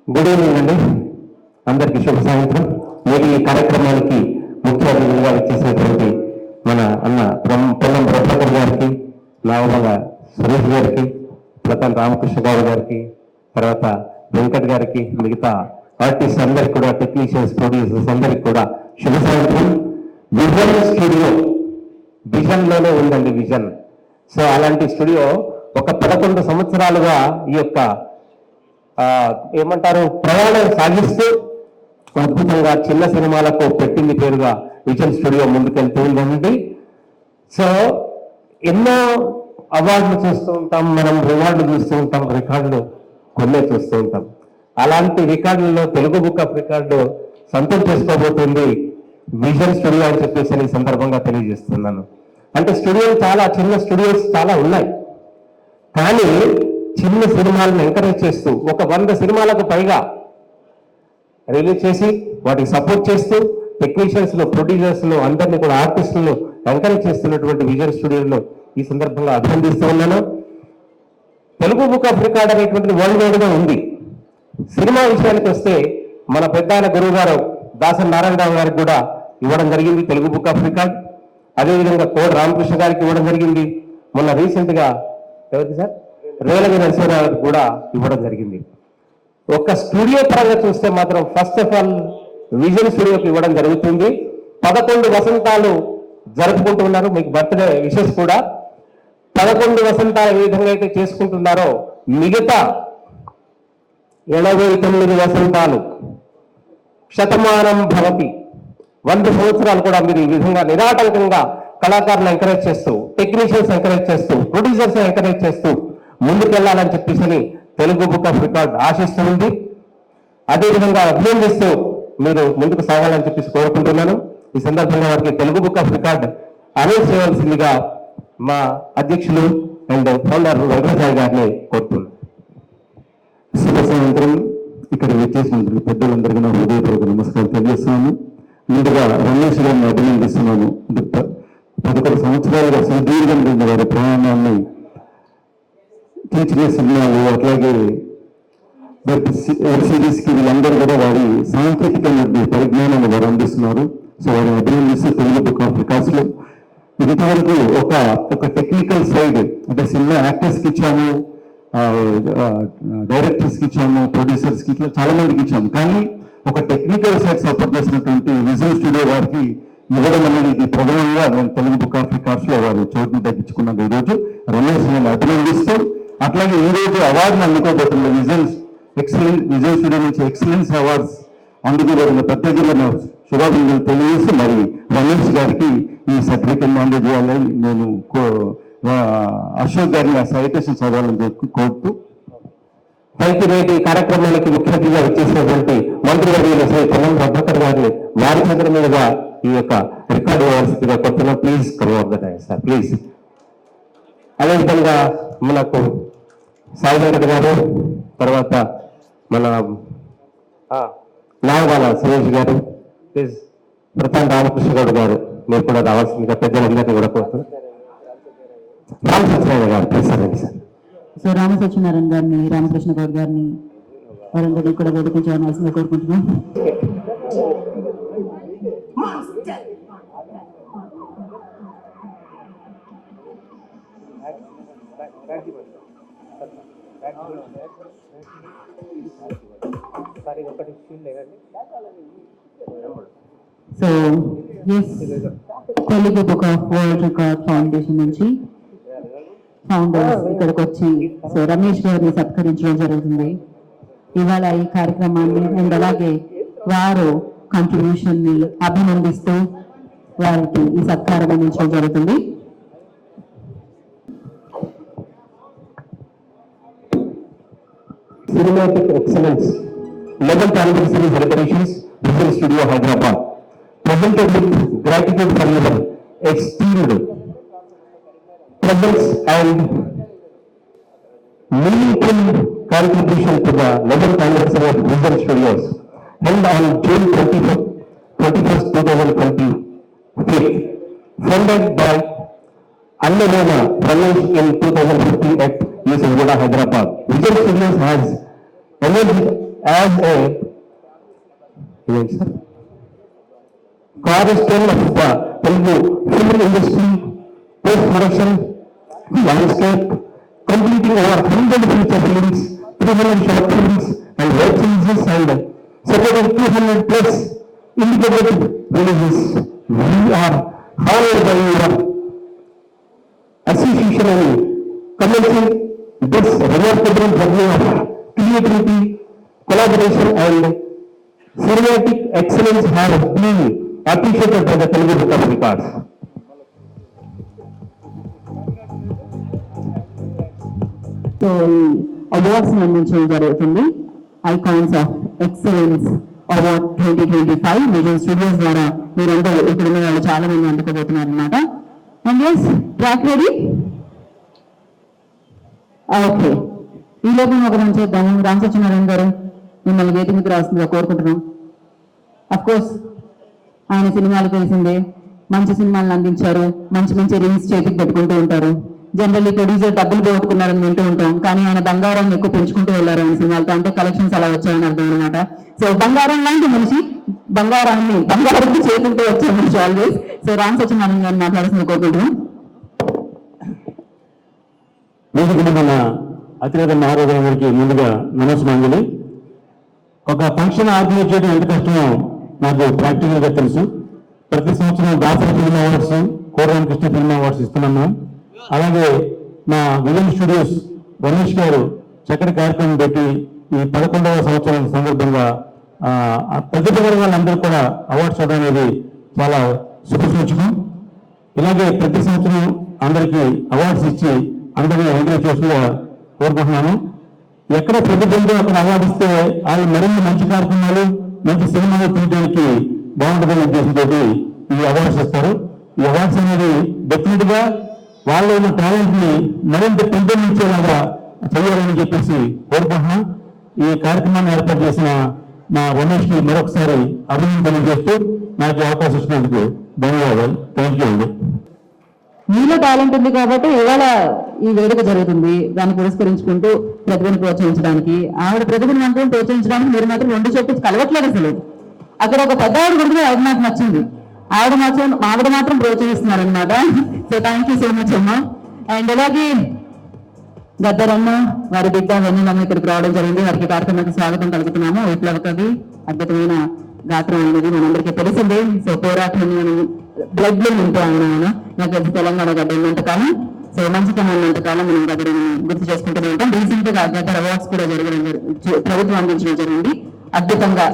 గుడ్ ఈవినింగ్ అండి, అందరికీ శుభ సాయంత్రం. నేటి ఈ కార్యక్రమానికి ముఖ్య అతిథులుగా ఇచ్చేసినటువంటి మన అన్న పొన్నం ప్రభాకర్ గారికి, నావల సురేష్ గారికి, ప్రతాన్ రామకృష్ణ గౌడ్ గారికి, తర్వాత వెంకట్ గారికి, మిగతా ఆర్టిస్ట్ అందరికి కూడా, టెక్నీషియన్స్, ప్రొడ్యూసర్స్ అందరికి కూడా శుభ సాయంత్రం. విజన్ స్టూడియో విజన్ లోనే ఉందండి, విజన్. సో అలాంటి స్టూడియో ఒక 11 సంవత్సరాలుగా ఈ యొక్క ఏమంటారు ప్రయాణం సాగిస్తూ అద్భుతంగా చిన్న సినిమాలకు పెట్టింది పేరుగా విజన్ స్టూడియో ముందుకెళ్తూ ఉందండి. సో ఎన్నో అవార్డులు చూస్తూ ఉంటాం మనం, రివార్డులు చూస్తూ ఉంటాం, రికార్డులు కొన్నే చూస్తూ ఉంటాం. అలాంటి రికార్డులలో తెలుగు బుక్ ఆఫ్ రికార్డు సొంతం చేసుకోబోతుంది విజన్ స్టూడియో అని చెప్పేసి ఈ సందర్భంగా తెలియజేస్తున్నాను. అంటే స్టూడియోలు చాలా చిన్న స్టూడియోస్ చాలా ఉన్నాయి, కానీ చిన్న సినిమాలను ఎంకరేజ్ చేస్తూ ఒక 100 సినిమాలకు పైగా రిలీజ్ చేసి వాటికి సపోర్ట్ చేస్తూ టెక్నీషియన్స్ లో, ప్రొడ్యూసర్స్ లో, అందరినీ కూడా ఆర్టిస్టులను ఎంకరేజ్ చేస్తున్నటువంటి విజన్ స్టూడియోలో ఈ సందర్భంగా అభినందిస్తూ ఉన్నాను. తెలుగు బుక్ ఆఫ్ రికార్డ్ అనేటువంటిది వరల్డ్ వైడ్ గా ఉంది. సినిమా విషయానికి వస్తే మన పెద్ద గురువు గారు దాసరి నారాయణరావు గారికి కూడా ఇవ్వడం జరిగింది తెలుగు బుక్ ఆఫ్ రికార్డ్. అదేవిధంగా కోడి రామకృష్ణ గారికి ఇవ్వడం జరిగింది. మొన్న రీసెంట్ గా ఎవరికి సార్ రేలంగి నరసింహరావు కూడా ఇవ్వడం జరిగింది. ఒక స్టూడియో పరంగా చూస్తే మాత్రం ఫస్ట్ ఆఫ్ ఆల్ విజన్ స్టూడియోకి ఇవ్వడం జరుగుతుంది. 11 వసంతాలు జరుపుకుంటున్నారు. మీకు బర్త్డే విషెస్ కూడా 11 వసంతాలు ఏ విధంగా అయితే చేసుకుంటున్నారో మిగతా 89 వసంతాలు శతమానం భవతి 100 సంవత్సరాలు కూడా మీరు ఈ విధంగా నిరాటంకంగా కళాకారులను ఎంకరేజ్ చేస్తూ, టెక్నీషియన్స్ ఎంకరేజ్ చేస్తూ, ప్రొడ్యూసర్స్ ఎంకరేజ్ చేస్తూ ముందుకెళ్లాలని చెప్పేసి తెలుగు బుక్ ఆఫ్ రికార్డ్ ఆశిస్తుంది. అదేవిధంగా అభినందిస్తూ మీరు ముందుకు సాగాలని చెప్పేసి కోరుకుంటున్నాను. ఈ సందర్భంగా వారికి Telugu book of record announce చేయవలసిందిగా మా అధ్యక్షులు అండ్ ఫౌండర్ వెంకటసాయి గారిని కోరుతున్నాను. శుభ సాయంత్రం. ఇక్కడ వచ్చేసిన పెద్దలందరికీ నా హృదయపూర్వక నమస్కారం తెలియజేస్తున్నాను. ముందుగా రమేష్ గారిని అభినందిస్తున్నాను. 11 సంవత్సరాలుగా సుదీర్ఘంగా వారి ప్రయాణాన్ని టీచర్ సినిమాలు అట్లాగే వెబ్ సిరీస్ కి వీళ్ళందరూ కూడా వారి సాంకేతిక పరిజ్ఞానాన్ని వారు అందిస్తున్నారు. సో వారిని అభినందిస్తూ తెలుగు బుక్ ఆఫ్ రికార్డ్స్ లో ఇంతవరకు ఒక టెక్నికల్ సైడ్ అంటే సినిమా యాక్టర్స్ కి ఇచ్చాము, డైరెక్టర్స్ కి ఇచ్చాము, ప్రొడ్యూసర్స్ కి ఇట్లా చాలా మందికి ఇచ్చాము. కానీ ఒక టెక్నికల్ సైడ్ సపోర్ట్ చేసినటువంటి విజువల్ స్టూడియో వారికి ఇవ్వడం అనేది ఇది ప్రధానంగా నేను తెలుగు బుక్ ఆఫ్ రికార్డ్స్ లో వారు చోటుని తగ్గించుకున్నాను. ఈరోజు రమేష్ నేను అభినందిస్తూ అట్లాగే ఈ రోజు అవార్డును అందుకోబోతున్న విజువల్ స్టూడియో నుంచి ఎక్సలెన్స్ అవార్డ్స్ అందుకోబోతున్న ప్రత్యేకంగా శుభాభినందనలు తెలియజేస్తూ మరి రమేష్ గారికి ఈ సర్టిఫికెట్ అందజేయాలని నేను అశోక్ గారిని ఆ సైటేషన్ చదవాలని కోరుతూ నేటి కార్యక్రమానికి ముఖ్య అతిథిగా వచ్చేసినటువంటి మంత్రివర్యులు శ్రీ పొన్నం ప్రభాకర్ గారిని వారి చేతుల మీదుగా ఈ యొక్క రికార్డు ఇవ్వాల్సిందిగా కోరుతున్నాం. ప్లీజ్ కరువు సార్ ప్లీజ్. అదేవిధంగా మనకు సాయి వెంకట గారు, తర్వాత మన నాగబాల సురేష్ గారు, ప్లీజ్ ప్రతాప్ రామకృష్ణ గౌడ్ గారు మీరు కూడా రావాల్సిందిగా పెద్దలందరినీ కూడా కోరుతున్నాం. రామ సత్యనారాయణ గారు please sir sir. So Rama Satyanarayana గారిని, రామకృష్ణ గౌడ్ గారిని వారందరినీ కూడా వేదికగా కోరుకుంటున్నాం. So Telugu book of world record foundation నుంచి ఫౌండర్స్ ఇక్కడికి వచ్చి సో రమేష్ గారిని సత్కరించడం జరుగుతుంది ఇవాళ ఈ కార్యక్రమాన్ని. అండ్ అలాగే వారు కాంట్రిబ్యూషన్ ని అభినందిస్తూ వారికి ఈ సత్కారం అందించడం జరుగుతుంది. Cinematic Excellence 11th Anniversary Celebrations, Visual Studio Hyderabad, presented with gratitude for your esteemed presence and meaningful contribution to the 11th Anniversary of Visual Studios, held on June 21st, 2023, funded by Annalena Ramesh in 2015 at UCLA Hyderabad. Visual Studios has emerged as a cornerstone of the Telugu film industry, post-production landscape, completing over 100 feature films, 300 short films and web series and several 200 plus independent releases. We are honored by your association and commencing this remarkable journey of creativity, collaboration and cinematic excellence have been appreciated by the Telugu Book of Records. So awards అందించడం జరుగుతుంది. Icons of excellence award 2025 visual studios ద్వారా మీరందరూ ఇక్కడ ఉన్న వాళ్ళు చాలా మంది అందుకోబోతున్నారు అనమాట. And yes track ready. Okay, ఈ లోపల ఒక పని చేద్దాము. రామ సత్యనారాయణ గారు మిమ్మల్ని వేదిక మీద రాస్తుందిగా కోరుకుంటున్నాం. అఫ్ కోర్స్ ఆయన సినిమాలు తెలిసిందే, మంచి సినిమాలను అందించారు, మంచి మంచి రింగ్స్ చేతికి పెట్టుకుంటూ ఉంటారు. జనరల్లీ ప్రొడ్యూసర్ డబ్బులు పోగొట్టుకున్నారని వింటూ ఉంటాం, కానీ ఆయన బంగారాన్ని ఎక్కువ పెంచుకుంటూ వెళ్ళారు ఆయన సినిమాలతో. అంటే కలెక్షన్స్ అలా వచ్చాయని అర్థం అనమాట. సో బంగారం లాంటి మనిషి, బంగారాన్ని చేతులతో వచ్చే మనిషి ఆల్వేస్. సో రామ సత్యనారాయణ గారిని మాట్లాడుతుంది కోరుకుంటున్నాం. మన అతిరేక మహారాజు గారికి ముందుగా నమస్కారం. ఒక ఫంక్షన్ ఆర్గనైజ్ చేయడం ఎంత కష్టమో నాకు ప్రాక్టికల్ గా తెలుసు. ప్రతి సంవత్సరం Dasari film awards, Kora Ramakrishna film awards ఇస్తున్నాము. అలాగే మా విజన్ స్టూడియోస్ రమేష్ గారు చక్కటి కార్యక్రమం పెట్టి ఈ 11వ సంవత్సరం సందర్భంగా ప్రతిభ వాళ్ళందరూ కూడా అవార్డ్స్ ఇవ్వడం అనేది చాలా శుభసూచకం. ఇలాగే ప్రతి సంవత్సరం అందరికీ అవార్డ్స్ ఇచ్చి అందరినీ ఎంకరేజ్ చేసుకుని కోరుకుంటున్నాను. ఎక్కడ ప్రతిభంతో అక్కడ అవార్డు ఇస్తే వాళ్ళు మరిన్ని మంచి కార్యక్రమాలు మంచి సినిమాలు తీయడానికి బాగుంటుందనే ఉద్దేశంతో ఈ అవార్డ్స్ ఇస్తారు. ఈ అవార్డ్స్ అనేది డెఫినెట్ గా వాళ్ళు ఉన్న టాలెంట్ ని మరింత పెంపొందించేలాగా చేయాలని చెప్పేసి కోరుకుంటున్నాం. ఈ కార్యక్రమాన్ని ఏర్పాటు చేసిన మా రమేష్ కి మరొకసారి అభినందనలు చేస్తూ నాకు అవకాశం ఇచ్చినందుకు ధన్యవాదాలు. థ్యాంక్ యూ అండి. మీలో టాలెంట్ ఉంది కాబట్టి ఇవాళ ఈ వేడుక జరుగుతుంది. దాన్ని పురస్కరించుకుంటూ ప్రతిభను ప్రోత్సహించడానికి, ఆవిడ ప్రతిభను మాత్రం ప్రోత్సహించడానికి మీరు మాత్రం రెండు చెప్పి కలవట్లేదు అసలు. అక్కడ ఒక పెద్ద ఆవిడ గురించి ఆవిడ నాకు నచ్చింది. ఆవిడ మాత్రం ప్రోత్సహిస్తున్నారు అనమాట. So thank you so much అమ్మా. అండ్ అలాగే గద్దరన్న వారి బిడ్డ వెన్నెలమ్మ ఇక్కడికి రావడం జరిగింది. వారికి కార్యక్రమానికి స్వాగతం కలుగుతున్నాము. విప్లవ కవి, అద్భుతమైన గాత్రం అనేది మనందరికీ తెలిసిందే. సో పోరాటం బ్లడ్ లో ఉంటూ ఆయన నాకు తెలిసి తెలంగాణ గడ్డ ఉన్నంతకాలం, సో మంచితనం ఉన్నంతకాలం మనం గద్దరని గుర్తు చేసుకుంటూనే ఉంటాం. రీసెంట్ గా గద్దర్ అవార్డ్స్ కూడా ప్రభుత్వం అందించడం జరిగింది. అద్భుతంగా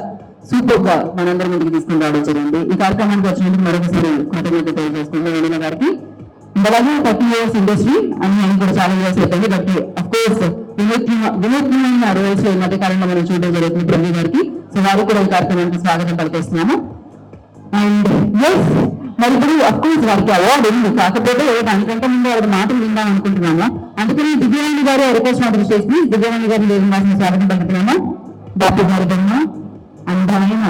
సూపర్ గా మనందరి ముందుకు తీసుకుని రావడం జరిగింది. ఈ కార్యక్రమానికి వచ్చినందుకు మరొకసారి కృతజ్ఞతలు తెలియజేసుకుంటాం వెన్నెల గారికి. అలాగే 30 years ఇండస్ట్రీ అని ఆయన కూడా చాలా ఇయర్స్ అయిపోయింది. బట్ అఫ్ కోర్స్ వినూత్నమైన రోల్స్ ఈ మధ్య కాలంలో మనం చూడడం జరుగుతుంది ప్రవీణ్ గారికి. సో వారికి కూడా ఈ కార్యక్రమానికి స్వాగతం పలికిస్తున్నాము. అండ్ ఎస్, మరి ఇప్పుడు అఫ్ కోర్స్ వారికి అవార్డు ఉంది, కాకపోతే దానికంటే ముందు వారి మాటలు విందాం అనుకుంటున్నాము. అందుకని దివ్యవాణి గారు రిక్వెస్ట్ మాటలు చేసి దివ్యవాణి గారిని దేవదాసిన స్వాగతం పలుకుతున్నాము. డాక్టర్ గారి బొమ్మ అందమైన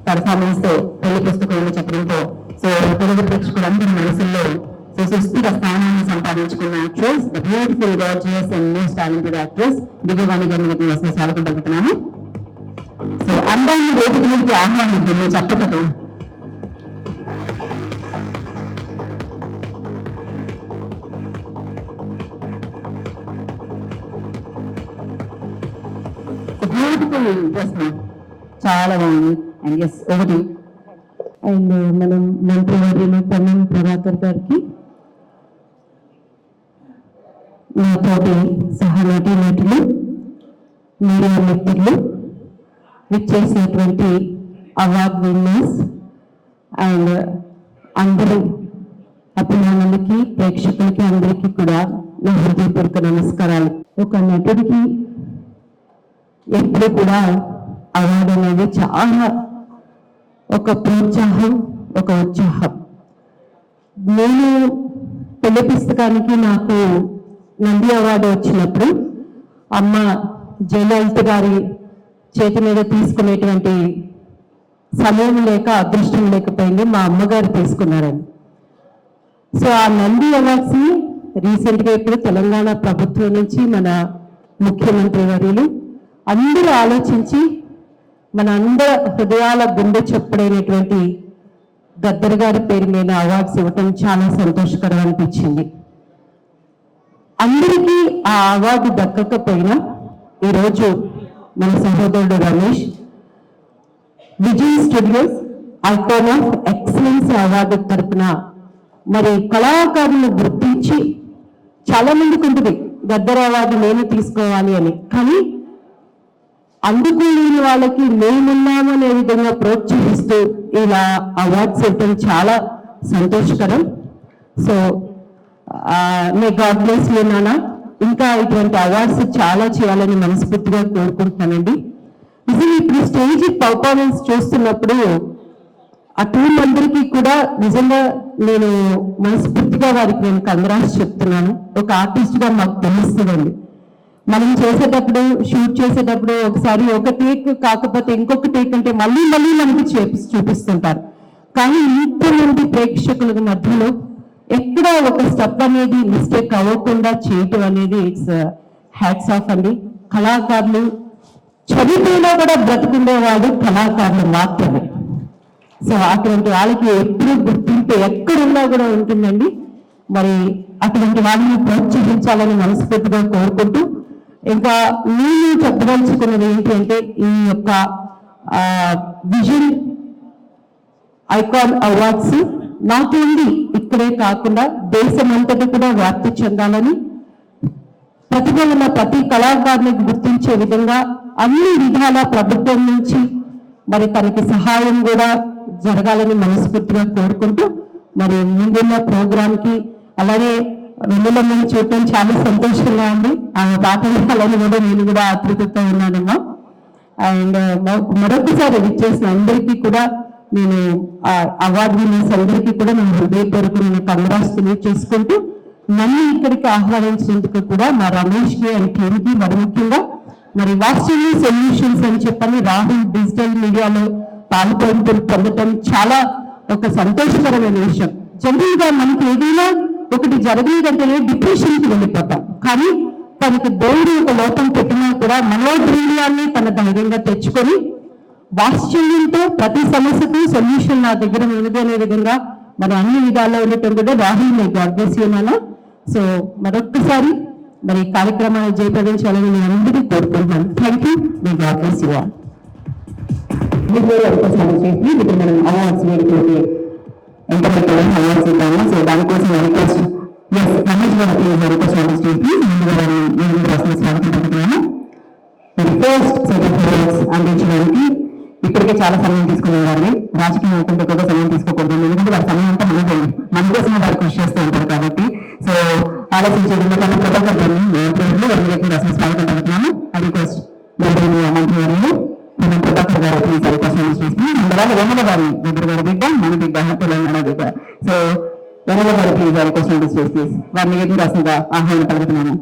పర్ఫార్మెన్స్ తో, పెళ్లి పుస్తకం చక్రంతో సో తెలుగు ప్రేక్షకులందరి మనసుల్లో సో సుస్థిర స్థానాన్ని సంపాదించుకున్న actress, the beautiful gorgeous and most talented actress Divyavani గారిని స్వాగతం పలుకుతున్నాము. సో అందాన్ని వేదిక మీదకి ఆహ్వానిద్దాము చప్పటతో. బ్యూటిఫుల్ డ్రెస్ చాలా బాగుంది. అండ్ ఎస్ ఒకటి అండ్ మనం మంత్రివర్యులు పొన్నం ప్రభాకర్ గారికి, నాతోటి సహనటి నటులు, మీడియా మిత్రులు, విచ్చేసినటువంటి అవార్డ్ విన్నర్స్ అండ్ అందరూ అభిమానులకి, ప్రేక్షకులకి అందరికీ కూడా నా హృదయపూర్వక నమస్కారాలు. ఒక నటుడికి ఎప్పుడు కూడా అవార్డు అనేది చాలా ఒక ప్రోత్సాహం, ఒక ఉత్సాహం. నేను పెళ్లి పుస్తకానికి నాకు నంది అవార్డు వచ్చినప్పుడు అమ్మ జయలలిత గారి చేతి మీద తీసుకునేటువంటి సమయం లేక అదృష్టం లేకపోయింది, మా అమ్మగారు తీసుకున్నారని. సో ఆ నంది అవార్డ్స్ ని రీసెంట్ గా ఇప్పుడు తెలంగాణ ప్రభుత్వం నుంచి మన ముఖ్యమంత్రి వర్యులు అందరూ ఆలోచించి మన అందరి హృదయాల గుండె చెప్పుడైనటువంటి గద్దర్ గారి పేరు మీద అవార్డ్స్ ఇవ్వటం చాలా సంతోషకరం అనిపించింది. అందరికీ ఆ అవార్డు దక్కకపోయినా ఈరోజు మన సహోదరుడు Ramesh Vijay studios icon of excellence award తరపున మరి కళాకారులను గుర్తించి చాలా మందికి ఉంటుంది గద్దర్ అవార్డు నేను తీసుకోవాలి అని, కానీ అందుకోలేని వాళ్ళకి మేమున్నాము అనే విధంగా ప్రోత్సహిస్తూ ఇలా అవార్డ్స్ ఇవ్వడం చాలా సంతోషకరం. So may God bless you నాన్న. ఇంకా ఇటువంటి అవార్డ్స్ చాలా చేయాలని మనస్ఫూర్తిగా కోరుకుంటున్నానండి. నిజంగా ఇప్పుడు స్టేజ్ పర్ఫార్మెన్స్ చూస్తున్నప్పుడు ఆ టీం అందరికీ కూడా నిజంగా నేను మనస్ఫూర్తిగా వారికి నేను కంగ్రాట్స్ చెప్తున్నాను. ఒక ఆర్టిస్ట్ గా మాకు తెలుస్తుందండి, మనం చేసేటప్పుడు షూట్ చేసేటప్పుడు ఒకసారి ఒక టేక్ కాకపోతే ఇంకొక టేక్ అంటే మళ్ళీ మళ్ళీ మనకి చూపిస్తుంటారు. కానీ ఇంతమంది ప్రేక్షకుల మధ్యలో ఎక్కడ ఒక స్టెప్ అనేది మిస్టేక్ అవ్వకుండా చేయటం అనేది ఇట్స్ హ్యాట్స్ ఆఫ్ అండి. కళాకారులు చనిపోయినా కూడా బ్రతుకుండేవాడు కళాకారులు మాత్రమే. సో అటువంటి వాళ్ళకి ఎప్పుడు గుర్తింపు ఎక్కడున్నా కూడా ఉంటుందండి. మరి అటువంటి వాళ్ళని ప్రోత్సహించాలని మనస్ఫూర్తిగా కోరుకుంటూ, ఇంకా నేను చెప్పదలుచుకున్నది ఏంటి అంటే ఈ యొక్క vision icon awards not only ఇక్కడే కాకుండా దేశమంతటి కూడా వ్యాప్తి చెందాలని, ప్రతిభ ఉన్న ప్రతి కళాకారుని గుర్తించే విధంగా అన్ని విధాల ప్రభుత్వం నుంచి మరి తనకి సహాయం కూడా జరగాలని మనస్ఫూర్తిగా కోరుకుంటూ మరి ముందున్న ప్రోగ్రామ్ కి అలాగే వెన్నెలమ్మని చూడటం చాలా సంతోషంగా ఉంది. ఆమె పాట వినాలని కూడా నేను కూడా ఆతృతతో ఉన్నానమ్మా. అండ్ మరొకసారి విచ్చేసిన అందరికీ కూడా నేను అవార్డు విన్నర్స్ అందరికీ కూడా నేను హృదయపూర్వక నేను కంగ్రాట్స్ తెలియజేసుకుంటూ నన్ను ఇక్కడికి ఆహ్వానించినందుకు కూడా మా రమేష్ కి అండ్ టీమ్కి మరి ముఖ్యంగా మరి వాట్సాప్ సొల్యూషన్స్ అని చెప్పని రాహుల్ డిజిటల్ మీడియాలో పొందటం చాలా ఒక సంతోషకరమైన విషయం. జనరల్ గా మనకి ఏదైనా ఒకటి జరగలేదంటే డిప్రెషన్ కి వెళ్ళిపోతాం, కానీ తనకి దేవుడు ఒక లోపం పెట్టినా కూడా మనోధైర్యాన్ని తన ధైర్యంగా తెచ్చుకొని వాత్సల్యంతో ప్రతి సమస్యకు సొల్యూషన్ నా దగ్గర ఉన్నది అనే విధంగా మరి అన్ని విధాల్లో ఉండటం కూడా రాహుల్ మీ గర్భస్యమాన. సో మరొక్కసారి మరి కార్యక్రమాన్ని జయప్రదం చేయాలని నేను అందరికీ కోరుకుంటున్నాను. Thank you. మీ గర్భస్య అవకాశాలు చేసి ఇప్పుడు మనం అవార్డ్స్ వేడుకలకి ఎంటర్టైన్ అవార్డ్స్ ఇద్దాము. సో దానికోసం రిక్వెస్ట్ రమేష్ గారు రిక్వెస్ట్ చేసి స్వాగతం పడుతున్నాను. ఫస్ట్ సెట్ ఆఫ్ అవార్డ్స్ అందించడానికి ఇప్పటికే చాలా సమయం తీసుకునే వారిని రాజకీయ నాయకులతో కూడా సమయం తీసుకోకూడదు, ఎందుకంటే వారి సమయం అంతా మన కోసం వారు కృషి చేస్తూ ఉంటారు కాబట్టి. సో ఆలోచించేందుకు ప్రభాకర్ గారిని స్వాగతం పడుతున్నాను. ఐ రిక్వెస్ట్ మంత్రివర్యులు ప్రభాకర్ గారు ప్లీజ్ అవకాశం చేసి అందువల్ల వెన్నెల గారి దగ్గర గారి బిడ్డ మన బిడ్డ తెలంగాణ బిడ్డ. సో వెన్నెల గారు ప్లీజ్ అవకాశం చేసి వారిని ఏది రాసిందిగా ఆహ్వానం పలుకుతున్నాను.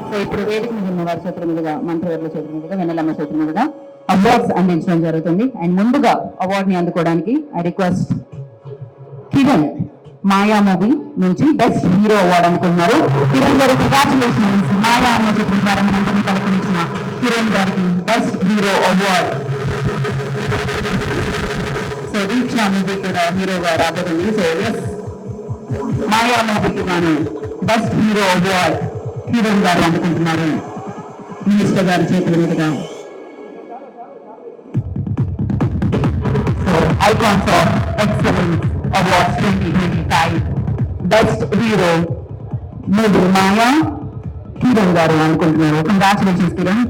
సో ఇప్పుడు వేదిక మీద ఉన్న వారి చేతుల మీదుగా మంత్రివర్యుల చేతుల మీదుగా వెన్నెలమ్మ చేతుల మీదుగా అవార్డ్స్ అందించడం జరుగుతుంది. అండ్ ముందుగా అవార్డ్ ని అందుకోవడానికి I request Kiran Maya movie నుంచి బెస్ట్ హీరో అవార్డు అనుకున్నారు. కిరణ్ గారు కంగ్రాచులేషన్స్. మాయా అనే చిత్రం ద్వారా మనందరినీ పలుకరించిన కిరణ్ గారికి బెస్ట్ హీరో అవార్డ్. సో దీక్ష మూవీ కూడా హీరోగా రాబోతుంది. సో ఎస్ మాయా మూవీకి గాను బెస్ట్ హీరో అవార్డ్ కిరణ్ గారు అందుకుంటున్నారు మినిస్టర్ గారి చేతుల మీదుగా. Icons of Excellence Awards 2025 Best Hero movie మాయా కిరణ్ గారు అనుకుంటున్నారు. Congratulations Kiran.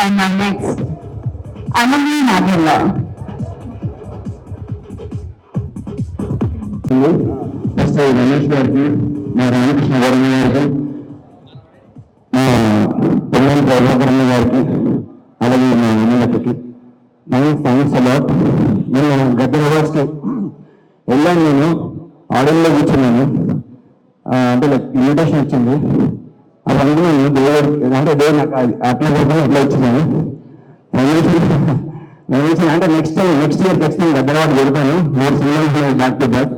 And now next, Anandi Nagella. First Ramesh గారికి, మా రామకృష్ణ వర్మ గారికి, మా పొన్నం ప్రభాకరణ గారికి, అలాగే మా అన్నలకి థ్యాంక్స్ అలాట్. నేను గత అవార్డ్స్కి వెళ్ళాను, నేను ఆడియోలో కూర్చున్నాను, అంటే లైక్ ఇన్విటేషన్ వచ్చింది. అది అనుకున్నాను దేవుడు అంటే దేవుడు నాకు అట్లా కూడా అట్లా వచ్చినాను. అంటే నెక్స్ట్ ఇయర్ ఖచ్చితంగా గత అవార్డు పెడతాను. 3 సినిమాలు బ్యాక్ టు బ్యాక్.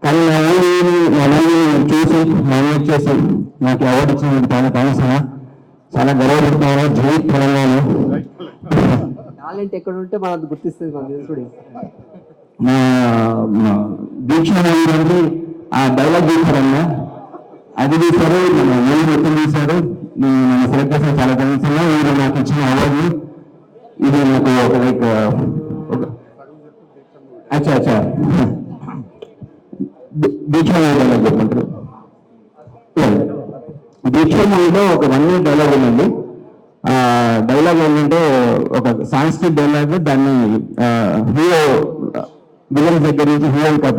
కానీ నా మూవీని చూసి నామినేట్ చేసి నాకు అవార్డు ఇచ్చినందుకు చాలా థ్యాంక్స్ అన్న. చాలా గర్వపడుతున్నాను. జై తెలంగాణ. టాలెంట్ ఎక్కడ ఉంటే మనం గుర్తిస్తుంది మన చూడండి. మా దీక్ష గారికి ఆ డైలాగ్ తీశారన్న, అది తీశారు, మన మూవీ మొత్తం తీశారు. నన్ను సెలెక్ట్ చేసిన చాలా థ్యాంక్స్ అన్న. మీరు నాకు ఇచ్చిన అవార్డు ఇది నాకు ఒక లైక్ అచ్చా దీక్ష డైలాగ్ చెప్పంటారు. దీక్ష మూవీలో ఒక 1 minute డైలాగ్ ఉందండి. డైలాగ్ ఏంటంటే ఒక సాంస్కృతిక డైలాగ్, దాన్ని హీరో విలన్ దగ్గర నుంచి హీరో కథ.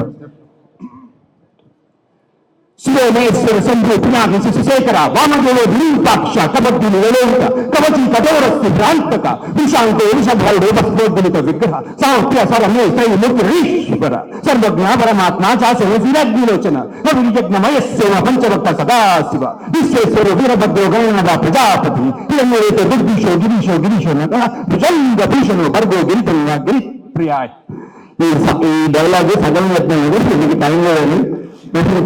శిరోమేశ్వర శంభు పినాకి శశిశేఖర వామదేవ విరూపాక్ష కబద్దుని వెలోహిత కవచి కఠోరస్తి భ్రాంతక విశాంతో విషభైరో భస్మోద్గలిత విగ్రహ సాంఖ్య సరమే శ్రీముఖీశ్వర సర్వజ్ఞ పరమాత్మ చాసన శ్రీరాజ్ఞలోచన రవిజజ్ఞమయస్సేవ పంచవక్త సదాశివ విశ్వేశ్వర వీరభద్రో గణనాథ ప్రజాపతి హిరణ్యరేత దుర్భిషో గిరీశో నగ భుజంగ భీషణో భర్గో గిరితన్య గిరిప్రియాయ్. ఈ డైలాగ్ సగం చెప్తాను, మీకు టైం లేదని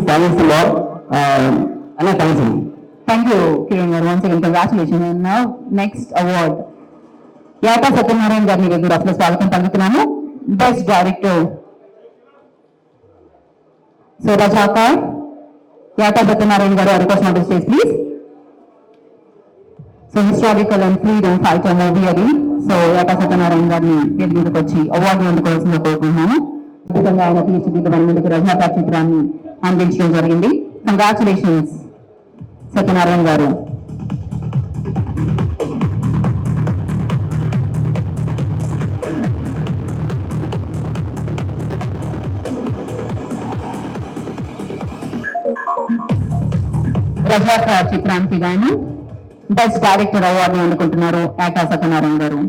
థ్యాంక్స్ లో అలా థ్యాంక్స్ అండి. Thank you, Kiran garu. Once again, congratulations. And now, next award. Yata Satyanarayan గారిని వేదిక అసలు స్వాగతం పలుకుతున్నాము. Best director. So Razakar Yata Satyanarayan గారు request on the stage please. So historical and freedom fighter movie అది. సో Yata Satyanarayan గారిని వేదికకు వచ్చి అవార్డు అందుకోవాల్సిందిగా కోరుకుంటున్నాను. అద్భుతంగా ఆయన తీర్చిదిద్దిన మన ముందుకు రజాకర్ చిత్రాన్ని అందించడం జరిగింది. కంగ్రాచులేషన్స్ సత్యనారాయణ గారు. రజాకర్ చిత్రానికి గాను బెస్ట్ డైరెక్టర్ అవార్డు అందుకుంటున్నారు యాటా సత్యనారాయణ గారు.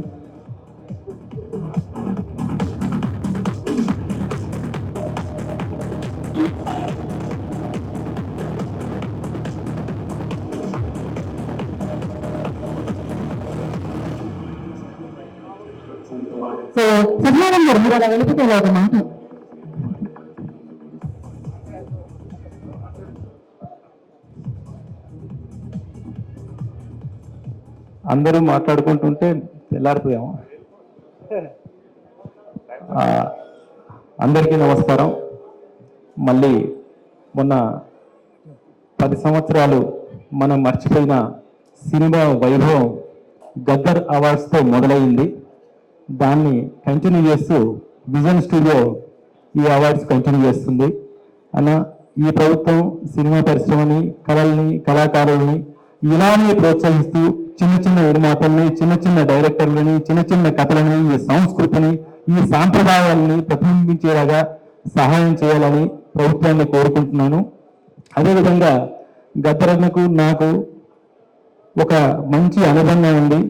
సో సత్యనారాయణ గారు మీరు అలా వెళ్ళిపోతే ఒక మాట. అందరూ మాట్లాడుకుంటుంటే తెల్లారిపోయాము. అందరికీ నమస్కారం. మళ్ళీ మొన్న 10 సంవత్సరాలు మనం మర్చిపోయిన సినిమా వైభవం గద్దర్ అవార్డ్స్తో మొదలైంది. దాన్ని కంటిన్యూ చేస్తూ విజన్ స్టూడియో ఈ అవార్డ్స్ కంటిన్యూ చేస్తుంది. అన్న ఈ ప్రభుత్వం సినిమా పరిశ్రమని, కళల్ని, కళాకారుల్ని ఇలానే ప్రోత్సహిస్తూ చిన్న చిన్న నిర్మాతల్ని, చిన్న చిన్న డైరెక్టర్లని, చిన్న చిన్న కథలని, ఈ సంస్కృతిని, ఈ సాంప్రదాయాలని ప్రతిబింబించేలాగా సహాయం చేయాలని ప్రభుత్వాన్ని కోరుకుంటున్నాను. అదేవిధంగా గద్దరన్నకు నాకు ఒక మంచి అనుబంధం ఉంది.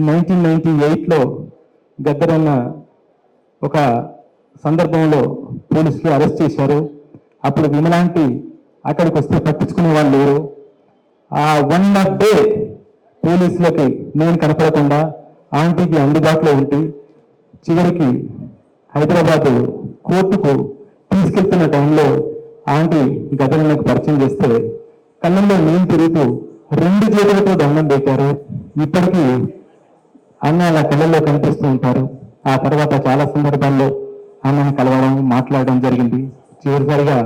1998లో గద్దరన్న ఒక సందర్భంలో పోలీసులు అరెస్ట్ చేశారు. అప్పుడు విమలాంటి అక్కడికి వస్తే పట్టించుకునే వాళ్ళు లేరు. ఆ 1 డే పోలీసులకి నేను కనపడకుండా ఆంటీకి అందుబాటులో ఉండి చివరికి హైదరాబాద్ కోర్టుకు తీసుకెళ్తున్న టైంలో ఆంటీ గద్దరన్నకు పరిచయం చేస్తే కళ్ళల్లో నేను తిరుగుతూ 2 చేతులతో దండం పెట్టారు. ఇప్పటికీ అన్న అలా కళ్ళల్లో కనిపిస్తూ ఉంటారు. ఆ తర్వాత చాలా సందర్భాల్లో అన్నని కలవడం, మాట్లాడడం జరిగింది. చివరిసారిగా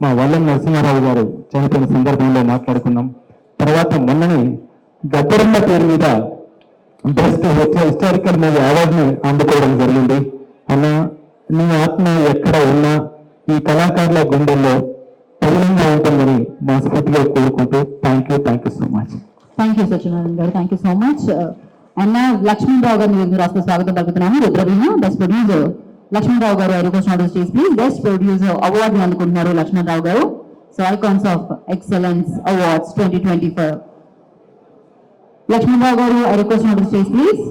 మా వల్లం నరసింహారావు గారు చనిపోయిన సందర్భంలో మాట్లాడుకున్నాం. తర్వాత మొన్నని గద్దరన్న పేరు మీద బెస్ట్ హిస్టారికల్ మూవీ అవార్డుని అందుకోవడం జరిగింది. అన్న నీ ఆత్మ ఎక్కడ ఉన్నా ఈ కళాకారుల గుండెల్లో పదిలంగా ఉంటుందని మనస్ఫూర్తిగా కోరుకుంటూ thank you so much. Thank you Satyanarayana గారు. Thank you so much. And Lakshmi Rao గారిని మీరు అసలు స్వాగతం పలుకుతున్నాము. రుద్రవీణ బెస్ట్ ప్రొడ్యూసర్ లక్ష్మీరావు గారు request on the stage please. Best producer award అందుకుంటున్నారు లక్ష్మీరావు గారు. So icons of excellence awards 2024. Lakshmi Rao గారు request on the stage please.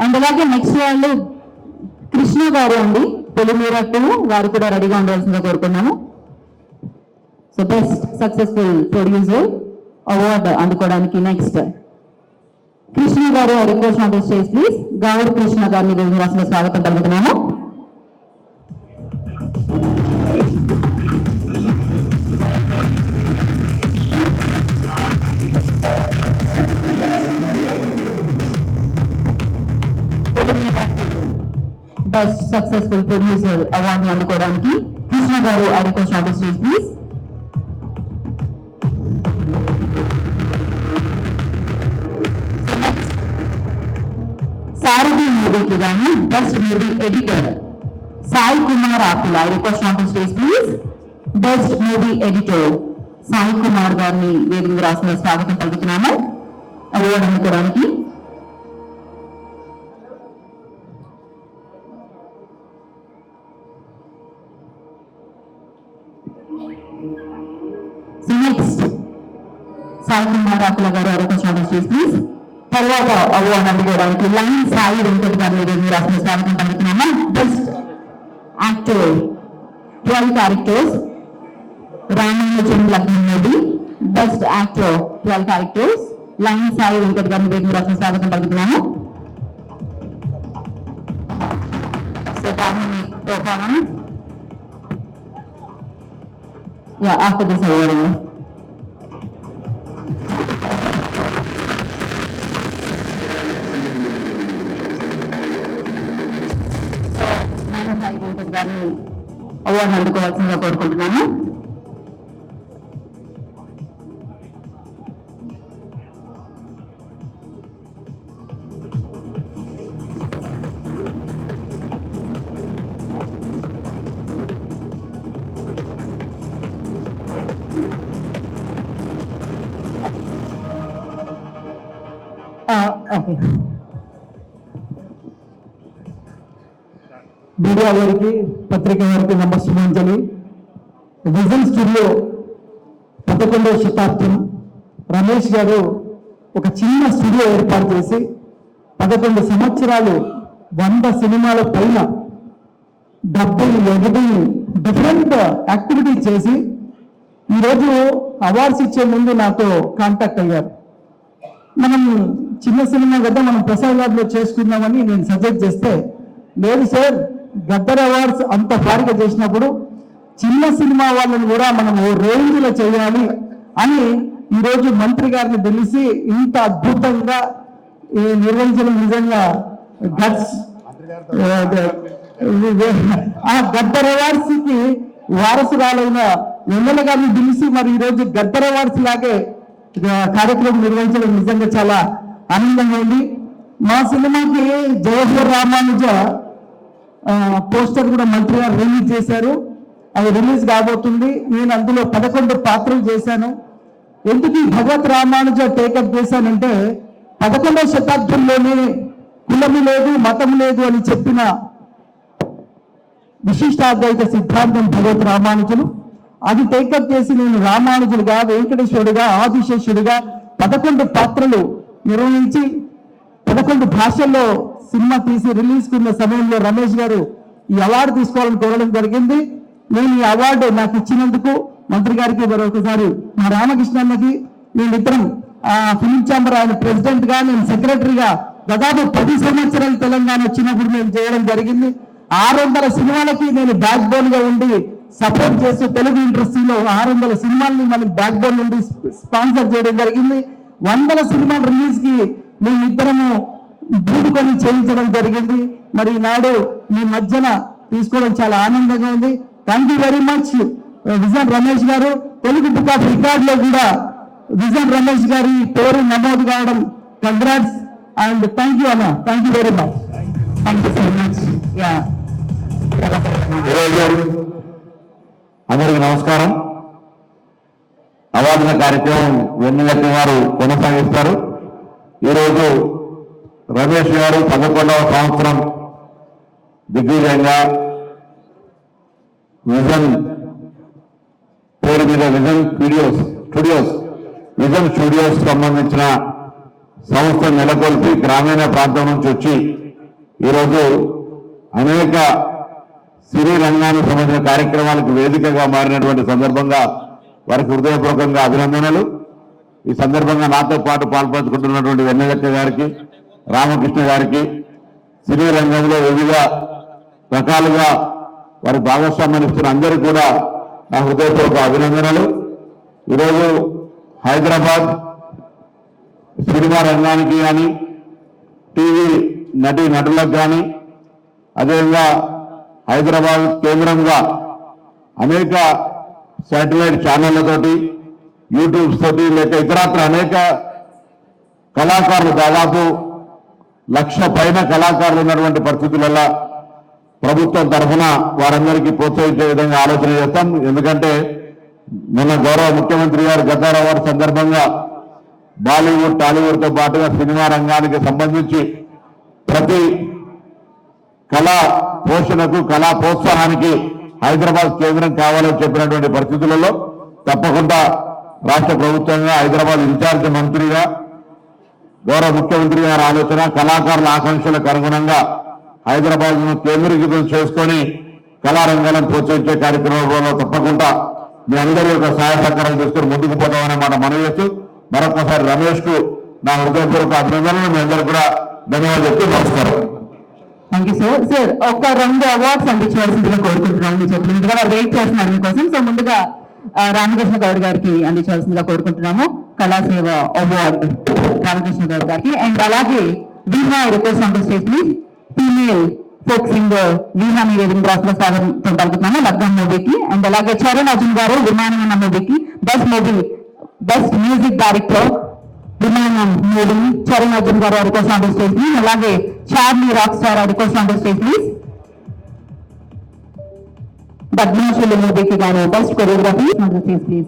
And అలాగే నెక్స్ట్ వాళ్ళు కృష్ణ గారు అండి, పొలిమేరకు వారు కూడా రెడీగా ఉండవలసిందిగా కోరుకున్నాము. So best successful producer award అందుకోవడానికి నెక్స్ట్ కృష్ణ గారు request on the stage please. Gaurav Krishna గారిని రాసిన స్వాగతం పలుకుతున్నాము. బెస్ట్ సక్సెస్ఫుల్ ప్రొడ్యూసర్ అవార్డు అందుకోవడానికి కృష్ణ గారు request on the stage please. Sarathi మూవీకి గాను best movie editor Sai Kumar Akula request on the stage please. Best movie editor Sai Kumar గారిని వేదిక రాసిన స్వాగతం పలుకుతున్నాము అవార్డు అందుకోవడానికి. నెక్స్ట్ సాయి కుమార్ ఆకుల గారు request on the stage please. తర్వాత అవార్డు అందుకోవడానికి లైన్ సాయి వెంకట్ గారిని రాసిన స్వాగతం పలుకుతున్నాము. బెస్ట్ యాక్టర్ 12 క్యారెక్టర్స్ రామానుజం లగ్నం movie. Best actor 12 characters line Sai Venkat గారిని రాసిన స్వాగతం పలుకుతున్నాము. So performance. Yeah, after this award. గారిని అవార్డు అందుకోవాల్సిందిగా కోరుకుంటున్నాను. మీడియా వారికి పత్రిక వారికి నమస్సుమాంజలి. విజన్ స్టూడియో 11వ శతాబ్దం రమేష్ గారు ఒక చిన్న స్టూడియో ఏర్పాటు చేసి 11 సంవత్సరాలు 100 సినిమాల పైన డబ్బింగ్ ఎడిటింగ్ డిఫరెంట్ యాక్టివిటీస్ చేసి ఈరోజు అవార్డ్స్ ఇచ్చే ముందు నాతో కాంటాక్ట్ అయ్యారు. మనం చిన్న సినిమా కదా మనం ప్రసాద్ ల్యాబ్లో చేసుకుందామని నేను సజెస్ట్ చేస్తే, లేదు సార్ గద్దర్ అవార్డ్స్ అంత భారీగా చేసినప్పుడు చిన్న సినిమా వాళ్ళని కూడా మనం ఓ రేంజ్లో చేయాలి అని ఈరోజు మంత్రి గారిని పిలిచి ఇంత అద్భుతంగా నిర్వహించడం నిజంగా గట్స్. ఆ గద్దర్ అవార్డ్స్ కి వారసురాలైన ఎమ్మెల్యే గారిని పిలిచి మరి ఈరోజు గద్దర్ అవార్డ్స్ లాగే కార్యక్రమం నిర్వహించడం నిజంగా చాలా ఆనందంగా ఉంది. మా సినిమాకి జవహర్ రామానుజ పోస్టర్ కూడా మంత్రి గారు రిలీజ్ చేశారు. అది రిలీజ్ కాబోతుంది. నేను అందులో 11 పాత్రలు చేశాను. ఎందుకు ఈ భగవత్ రామానుజ టేకప్ చేశానంటే 11వ శతాబ్దంలోనే కులము లేదు మతం లేదు అని చెప్పిన విశిష్టాద్వైత సిద్ధాంతం భగవత్ రామానుజులు. అది టేకప్ చేసి నేను రామానుజులుగా, వెంకటేశ్వరుడిగా, ఆదిశేషుడిగా 11 పాత్రలు నిర్వహించి 11 భాషల్లో సినిమా తీసి రిలీజ్ కున్న సమయంలో రమేష్ గారు ఈ అవార్డు తీసుకోవాలని కోరడం జరిగింది. నేను ఈ అవార్డు నాకు ఇచ్చినందుకు మంత్రి గారికి మరొకసారి, మా రామకృష్ణన్నకి, మేమిద్దరం ఫిలిం ఛాంబర్ ఆయన ప్రెసిడెంట్ గా, నేను సెక్రటరీగా దాదాపు 10 సంవత్సరాలు తెలంగాణ వచ్చినప్పుడు మేము చేయడం జరిగింది. 600 సినిమాలకి నేను బ్యాక్ బోన్ గా ఉండి సపోర్ట్ చేస్తూ తెలుగు ఇండస్ట్రీలో 600 సినిమాలని మనం బ్యాక్ బోన్ నుండి స్పాన్సర్ చేయడం జరిగింది. 100 సినిమాల రిలీజ్ కి మేమిద్దరము బూడుకొని చేయించడం జరిగింది. మరి ఈనాడు మీ మధ్యన తీసుకోవడం చాలా ఆనందంగా ఉంది. Thank you very much vision Ramesh గారు. తెలుగు బుక్ ఆఫ్ రికార్డ్ లో కూడా విజన్ రమేష్ గారి పేరు నమోదు కావడం కంగ్రాట్స్ అండ్ థ్యాంక్ యూ అన్న. Thank you very much. Thank you so much. అందరికీ నమస్కారం. అవార్డుల కార్యక్రమం వెన్నెలక్క గారు కొనసాగిస్తారు. ఈరోజు రమేష్ గారు 11వ సంవత్సరం దిగ్విజయంగా విజన్ పేరు మీద విజన్ స్టూడియోస్ సంబంధించిన సంస్థ నెలకొల్పి గ్రామీణ ప్రాంతం నుంచి వచ్చి ఈరోజు అనేక సినీ రంగానికి సంబంధించిన కార్యక్రమాలకు వేదికగా మారినటువంటి సందర్భంగా వారికి హృదయపూర్వకంగా అభినందనలు. ఈ సందర్భంగా నాతో పాటు పాల్పంచుకుంటున్నటువంటి వెన్నెలక్క గారికి, రామకృష్ణ గారికి, సినీ రంగంలో వివిధ రకాలుగా వారి భాగస్వామ్యాన్ని ఇస్తున్న అందరికీ కూడా నా హృదయపూర్వక అభినందనలు. ఈరోజు హైదరాబాద్ సినిమా రంగానికి కానీ, టీవీ నటులకు కానీ, అదేవిధంగా హైదరాబాద్ కేంద్రంగా అనేక శాటిలైట్ ఛానళ్లతోటి, యూట్యూబ్స్ తోటి, లేక ఇతరత్ర అనేక కళాకారులు, దాదాపు 1,00,000 పైన కళాకారులు ఉన్నటువంటి పరిస్థితులలో ప్రభుత్వం తరఫున వారందరికీ ప్రోత్సహించే విధంగా ఆలోచన చేస్తాం. ఎందుకంటే మన గౌరవ ముఖ్యమంత్రి గారు గద్దర్ అవార్డు సందర్భంగా బాలీవుడ్, టాలీవుడ్తో పాటుగా సినిమా రంగానికి సంబంధించి ప్రతి కళా పోషణకు, కళా ప్రోత్సాహానికి హైదరాబాద్ కేంద్రం కావాలని చెప్పినటువంటి పరిస్థితులలో తప్పకుండా రాష్ట్ర ప్రభుత్వంగా హైదరాబాద్ ఇన్ఛార్జ్ మంత్రిగా గౌరవ ముఖ్యమంత్రి గారి ఆలోచన, కళాకారుల ఆకాంక్షలకు అనుగుణంగా హైదరాబాద్ ను కేంద్రీకృతం చేసుకొని కళారంగాలను ప్రోత్సహించే కార్యక్రమంలో తప్పకుండా మీ అందరి యొక్క సహాయ సహకారం చేసుకుని ముందుకు పోతామనే మాట మనవి చేస్తూ మరొకసారి రమేష్ కు నా హృదయపూర్వక అభినందనలు. మీ అందరూ కూడా ధన్యవాదాలు చెప్తూ నమస్కారం. థ్యాంక్ యూ సార్ ఒక 2 అవార్డ్స్ అందించవలసిందిగా కోరుకుంటున్నాను. మీరు చెప్పినట్టుగా వారు వెయిట్ చేస్తున్నారు మీకోసం. సో ముందుగా రామకృష్ణ గౌడ్ గారికి అందించవలసిందిగా కోరుకుంటున్నాము కళాసేవ అవార్డు రామకృష్ణ గౌడ్ గారికి. అండ్ అలాగే Veena request on the stage please. Female folk singer Veena మీ వేదిక రాష్ట్ర స్వాగతం పలుకుతున్నాము లగ్గం మూవీకి. అండ్ అలాగే చరణ్ అర్జున్ గారు విమానం అన్న మూవీకి best music director Vimanam movie Charan Arjun గారు request on the stage please. అలాగే Charlie rock star request on the stage please. Padmashulu మూవీకి గాను best choreography on the stage please.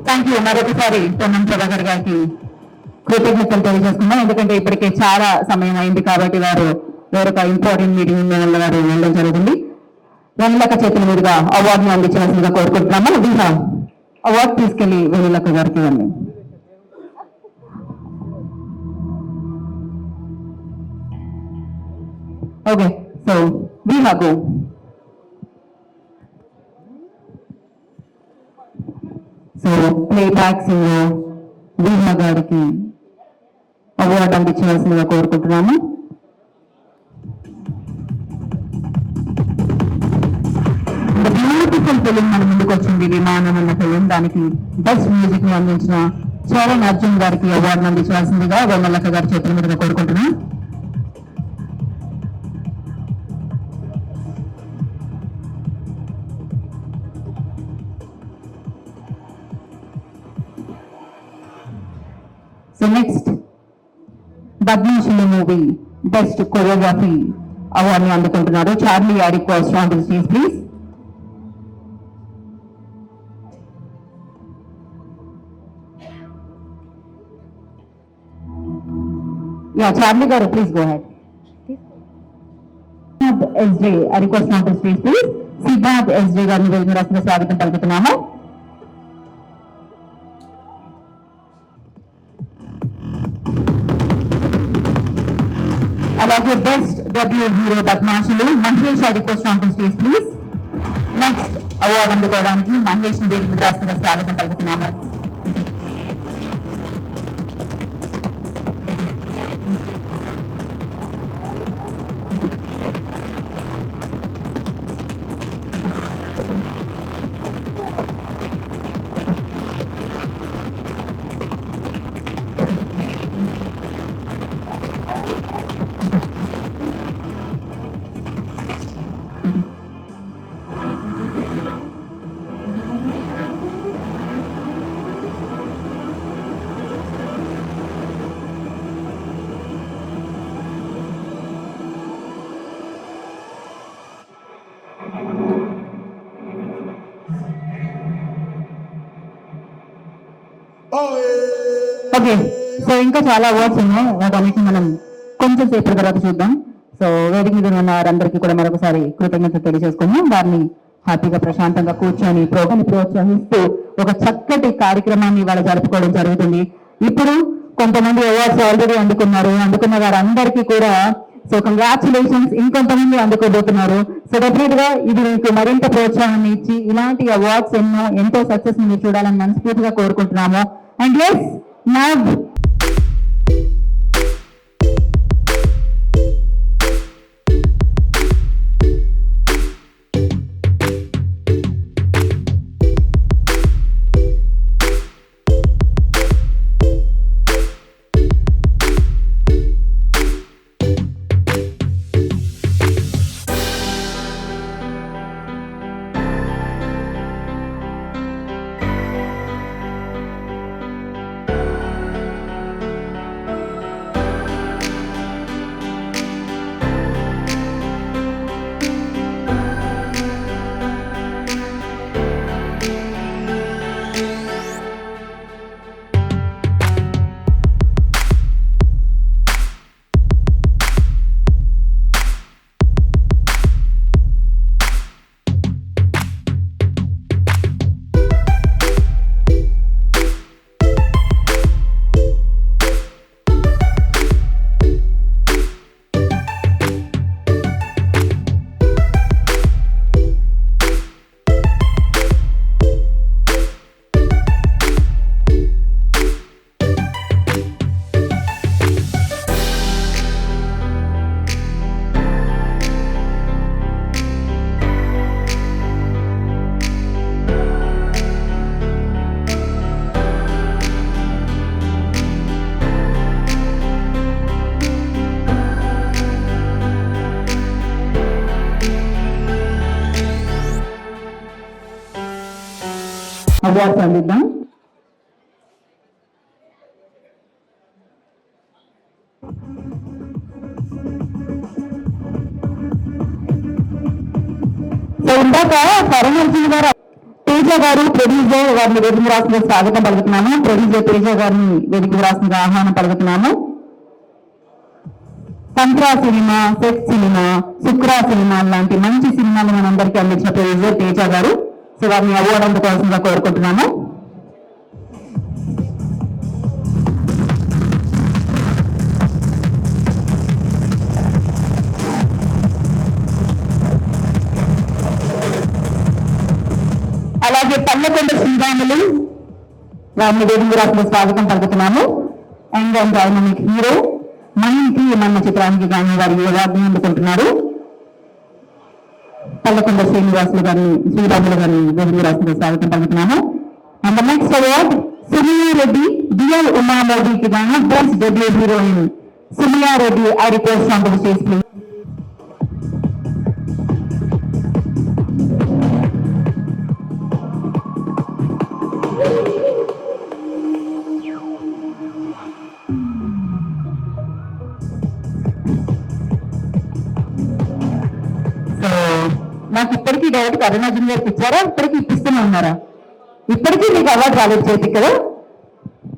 Thank you. మరొకసారి పొన్నం ప్రభాకర్ గారికి కృతజ్ఞతలు తెలియజేసుకున్నాం. ఎందుకంటే ఇప్పటికే చాలా సమయం అయింది కాబట్టి వారు వేరొక ఇంపార్టెంట్ మీటింగ్ వల్ల వారు వెళ్ళడం జరుగుతుంది. వెన్నెలక్క చేతుల మీదుగా అవార్డును అందించవలసిందిగా కోరుకుంటున్నాము. వీహా అవార్డు తీసుకెళ్లి వెన్నెలక్క గారికి ఇవ్వండి. ఓకే, సో వీహాకు సో ప్లేబ్యాక్ సింగర్ వీహా గారికి అవార్డు అందించవలసిందిగా కోరుకుంటున్నాము. బ్యూటిఫుల్ ఫిలిం మన ముందుకు వచ్చింది విమానం అన్న ఫిలిం. దానికి బెస్ట్ మ్యూజిక్ ని అందించిన చరణ్ అర్జున్ గారికి అవార్డు అందించవలసిందిగా వెన్నెలక్క గారి చేతుల మీదుగా కోరుకుంటున్నాం. So next Padmashulu movie best choreography అవార్డుని అందుకుంటున్నారు Charlie. I request on the stage please. Yeah Charlie గారు please go ahead. SJ I request on the stage please. Siddharth SJ గారిని వేదిక రాష్ట్ర స్వాగతం పలుకుతున్నాము. అలాగే best debut hero Padmashulu Mahesh I request on the stage please. Next award అందుకోవడానికి మహేష్ ని వేదిక రాష్ట్ర స్వాగతం పలుకుతున్నాము. ఓకే, సో ఇంకా చాలా అవార్డ్స్ ఉన్నాయి. వాటన్నిటిని మనం కొంచెం సేపటి తర్వాత చూద్దాం. సో వేదిక మీద ఉన్న వారందరికీ కూడా మరొకసారి కృతజ్ఞత తెలియజేసుకుని వారిని హ్యాపీగా ప్రశాంతంగా కూర్చొని ప్రోగ్రామ్ ప్రోత్సహిస్తూ ఒక చక్కటి కార్యక్రమాన్ని ఇవాళ జరుపుకోవడం జరుగుతుంది. ఇప్పుడు కొంతమంది అవార్డ్స్ ఆల్రెడీ అందుకున్న వారందరికీ కూడా సో కంగ్రాచులేషన్స్. ఇంకొంతమంది అందుకోబోతున్నారు. సో డెఫినెట్ గా ఇది మీకు మరింత ప్రోత్సాహాన్ని ఇచ్చి ఇలాంటి అవార్డ్స్ ఎంతో సక్సెస్ మీరు చూడాలని మనస్ఫూర్తిగా కోరుకుంటున్నాము. అండ్ ఎస్ నా అవార్డ్స్ అందిద్దాం. సో ఇందాక కరుణార్జున్ గారు తేజ గారు ప్రొడ్యూసర్ గారిని వేదిక రాసిన స్వాగతం పలుకుతున్నాము. ప్రొడ్యూసర్ తేజ గారిని వేదిక రాసిన ఆహ్వానం పలుకుతున్నాము. సంక్రా సినిమా, సెక్స్ సినిమా, శుక్రా సినిమా లాంటి మంచి సినిమాలు మనందరికీ అందించిన ప్రొడ్యూసర్ తేజ గారు. సో వారిని అవార్డు అందుకోవాల్సిందిగా కోరుకుంటున్నాము. అలాగే పల్లెకొండ శ్రీరాములు వారిని వేదిక రాసిన స్వాగతం పలుకుతున్నాము. అండ్ డైనమిక్ హీరో మన ఇంటి మన చిత్రానికి కానీ వారి అవార్డుని అందుకుంటున్నారు. పల్లెకొండ శ్రీనివాసులు గారిని శ్రీరాములు గారిని వేదిక రాసిన స్వాగతం పలుకుతున్నాము. And next award Sumiya Reddy DL Uma మోడీకి గాను best debut heroine Sumiya Reddy. I request on to the stage please. నాకు ఇప్పటికీ డైరెక్ట్ కరుణార్జున్ గారికి ఇచ్చారా? ఇప్పటికీ ఇప్పిస్తూనే ఉన్నారా? ఇప్పటికీ మీకు అవార్డు రాలేదు చేతికి కదా?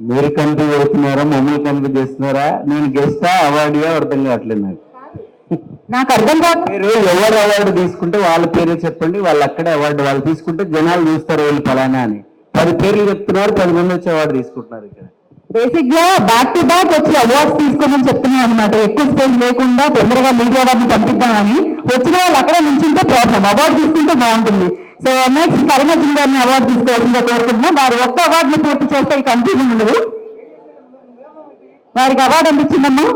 మీరు కంపెనీ చేస్తున్నారా, మమ్మల్ని కంపెనీ చేస్తున్నారా? నేను గెస్టా అవార్డుగా అర్థం కావట్లేదు నాకు. నాకు అర్థం కాదు. మీరు ఎవరు అవార్డు తీసుకుంటే వాళ్ళ పేరే చెప్పండి, వాళ్ళు అక్కడే అవార్డు వాళ్ళు తీసుకుంటే జనాలు చూస్తారు వీళ్ళు ఫలానా అని. 10 పేర్లు చెప్తున్నారు, 10 మంది వచ్చి అవార్డు తీసుకుంటున్నారు. ఇక్కడ బేసిక్ గా బ్యాక్ టు బ్యాక్ వచ్చి అవార్డ్స్ తీసుకోమని చెప్తున్నాం అనమాట. ఎక్కువ స్టేజ్ లేకుండా తొందరగా మీడియా వారిని పంపిద్దామని. వచ్చిన వాళ్ళు అక్కడే నుంచుంటే ప్రాబ్లం, అవార్డు తీసుకుంటే బాగుంటుంది. సో నెక్స్ట్ కరుణార్జున్ గారిని అవార్డు తీసుకోవాల్సిందిగా కోరుకుంటున్నాం. వారు ఒక్క అవార్డుని పూర్తి చేస్తే ఈ కన్ఫ్యూజన్ ఉండదు. వారికి అవార్డు అందించిందమ్మా.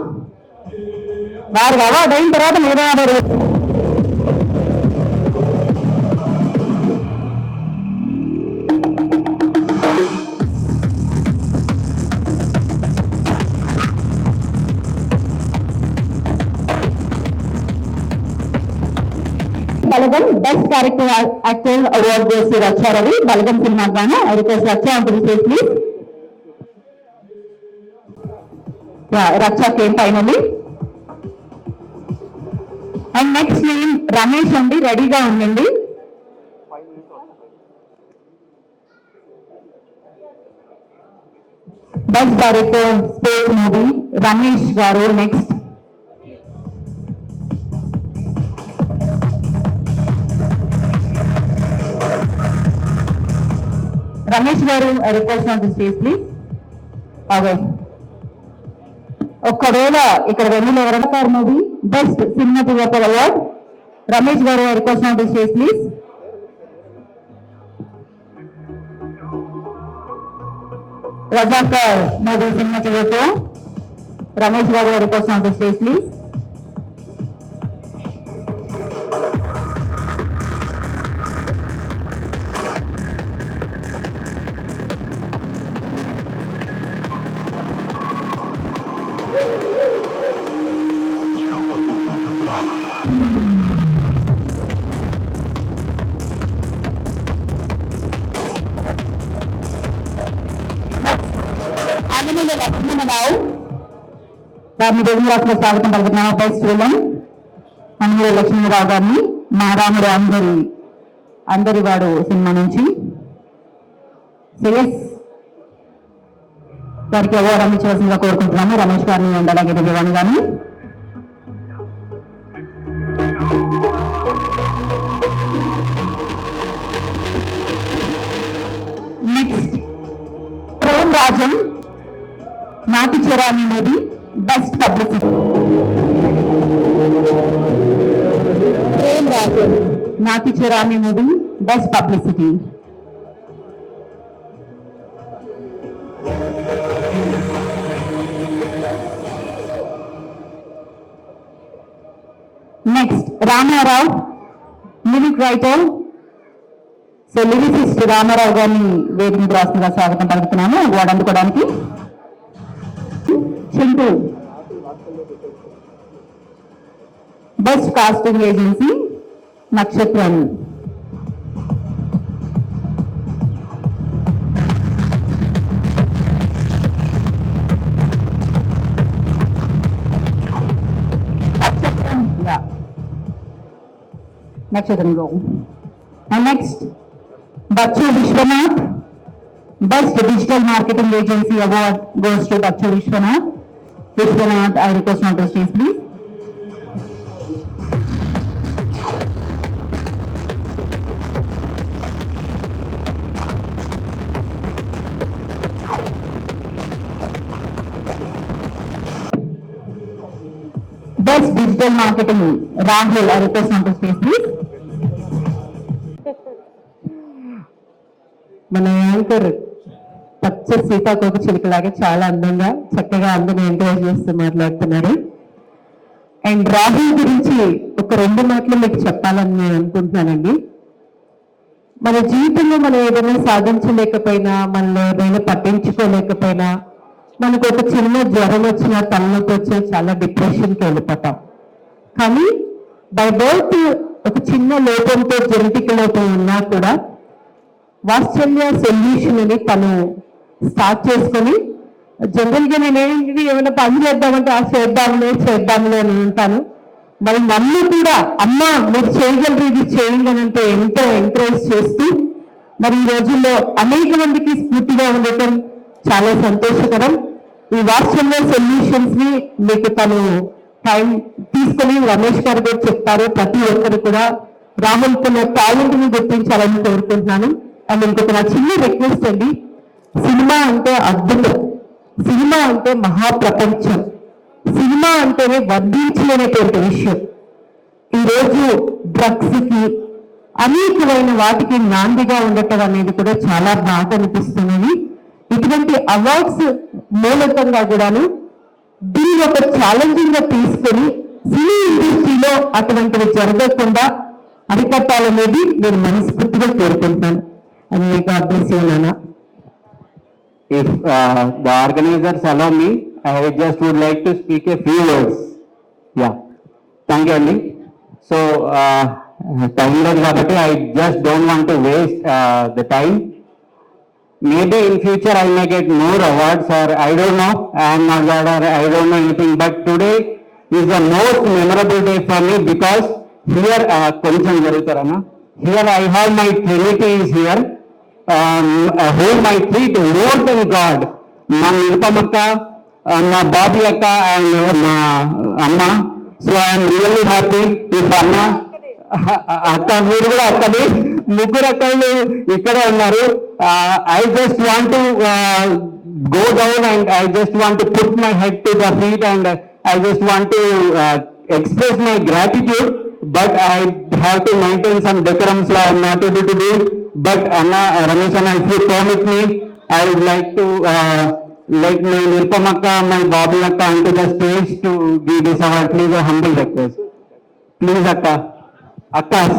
వారికి అవార్డు అయిన తర్వాత మీరు Balagam best character actor award చేసి రక్షారవి బలగం సినిమా గాను. ఐ రిక్వెస్ట్ రక్షా ఉంటుంది stage please. Raksha came finally. And next name Ramesh అండి, రెడీగా ఉండండి. Best director space movie Ramesh గారు. నెక్స్ట్ రమేష్ గారు, I request on the stage please. Okay, ఒక్కవేళ ఇక్కడ వెన్నులో ఎవరన్నారు movie best cinematographer award Ramesh గారు, I request on the stage please. Razakar movie cinematographer Ramesh గారు, I request on the stage please. వారిని దేవుని స్వాగతం పలుకుతున్నాము. బెస్ట్ విలన్ అన్నమూరి లక్ష్మీరావు గారిని, మా రాముడు అందరి వాడు సినిమా నుంచి. వారికి అవార్డు అందించవలసిందిగా కోరుకుంటున్నాము. రమేష్ గారిని అండ్ అలాగే దివ్యవాణి గారిని. నెక్స్ట్ ప్రేమ్ రాజన్ నాటి చిరాని movie best publicity. Prem Rajan నాటి చిరాని movie best publicity. Next Rama Rao lyric writer. So lyricist Rama Rao గారిని వేదిక రాష్ట్రంగా స్వాగతం పలుకుతున్నాము అవార్డు అందుకోవడానికి. Chintu best casting agency Nakshatram. Nakshatram Rao. And next, Bachu Vishwanath. Best Digital Marketing Agency Award goes to Bachu Vishwanath. Vishwanath, I request on the stage, please. Best Digital Marketing, Rahul, I request on the stage, please. మన anchor పచ్చ సీతాకోక చిలుకలాగా చాలా అందంగా చక్కగా అందరిని encourage చేస్తూ మాట్లాడుతున్నారు. And Rahul గురించి ఒక 2 మాటలు మీకు చెప్పాలని నేను అనుకుంటున్నానండి. మన జీవితంలో మనం ఏదైనా సాధించలేకపోయినా, మనలో ఏదైనా పట్టించుకోలేకపోయినా, మనకు ఒక చిన్న జ్వరం వచ్చినా, తలనొప్పి వచ్చినా చాలా డిప్రెషన్కి వెళ్ళిపోతాం. కానీ బై బర్త్ ఒక చిన్న లోపంతో, జెనెటిక్ లోపం ఉన్నా కూడా వాత్సల్య సొల్యూషన్ అని తను స్టార్ట్ చేసుకొని, జనరల్గా నేనేంటి ఏమైనా పని చేద్దామంటే చేద్దాంలే అని ఉంటాను. మరి నన్ను కూడా అమ్మ మీరు చేయగలరు, ఇది చేయండి అంటే ఎంతో ఎంకరేజ్ చేస్తూ మరి ఈ రోజుల్లో అనేక మందికి స్ఫూర్తిగా ఉండటం చాలా సంతోషకరం. ఈ వాత్సల్య సొల్యూషన్స్ ని మీకు తను టైం తీసుకొని రమేష్ గారు కూడా చెప్తారు. ప్రతి ఒక్కరు కూడా రాహుల్ తన టాలెంట్ ని గుర్తించాలని కోరుకుంటున్నాను. అండ్ ఇంకొక నా చిన్న రిక్వెస్ట్ అండి, సినిమా అంటే అద్భుతం, సినిమా అంటే మహాప్రపంచం, సినిమా అంటేనే వర్ణించలేనటువంటి విషయం. ఈరోజు డ్రగ్స్ కి అనేకమైన వాటికి నాందిగా ఉండటం అనేది కూడా చాలా బాగా అనిపిస్తున్నది. ఇటువంటి అవార్డ్స్ మూలకంగా కూడాను దీన్ని ఒక ఛాలెంజింగ్ గా తీసుకొని సినీ ఇండస్ట్రీలో అటువంటివి జరగకుండా అరికట్టాలనేది నేను మనస్ఫూర్తిగా కోరుకుంటున్నాను. అని మీకు అభ్యర్థిస్తున్నాను. If the organizers allow me, I just would like to speak a few words. Yeah, thank you, Andy. So, time లేదు కాబట్టి I just don't want to waste the time. Maybe in future I may get more awards, or I don't know. I am not that, or I don't know anything. But today is the most memorable day for me because here, కొంచెం జరుగుతారన్నా. Here I have my Trinity is here. Whom I treat more than God. మా నిరుపమక్క, మా బాబీ అక్క and మా అమ్మ. So I'm really happy. If అమ్మ అక్క, మీరు కూడా అక్కది, ముగ్గురు అక్కలు ఇక్కడే ఉన్నారు. I just want to go down and I just want to put my head to the feet and I just want to express my gratitude, but I have to maintain some decorum, so I am not able to do. But Anna, Ramesh Anna, if you permit me, I would like to like my Nirpamakka, my Bobby Akka onto the stage to give this award. Please, a humble request. Please, Akka. Akkas.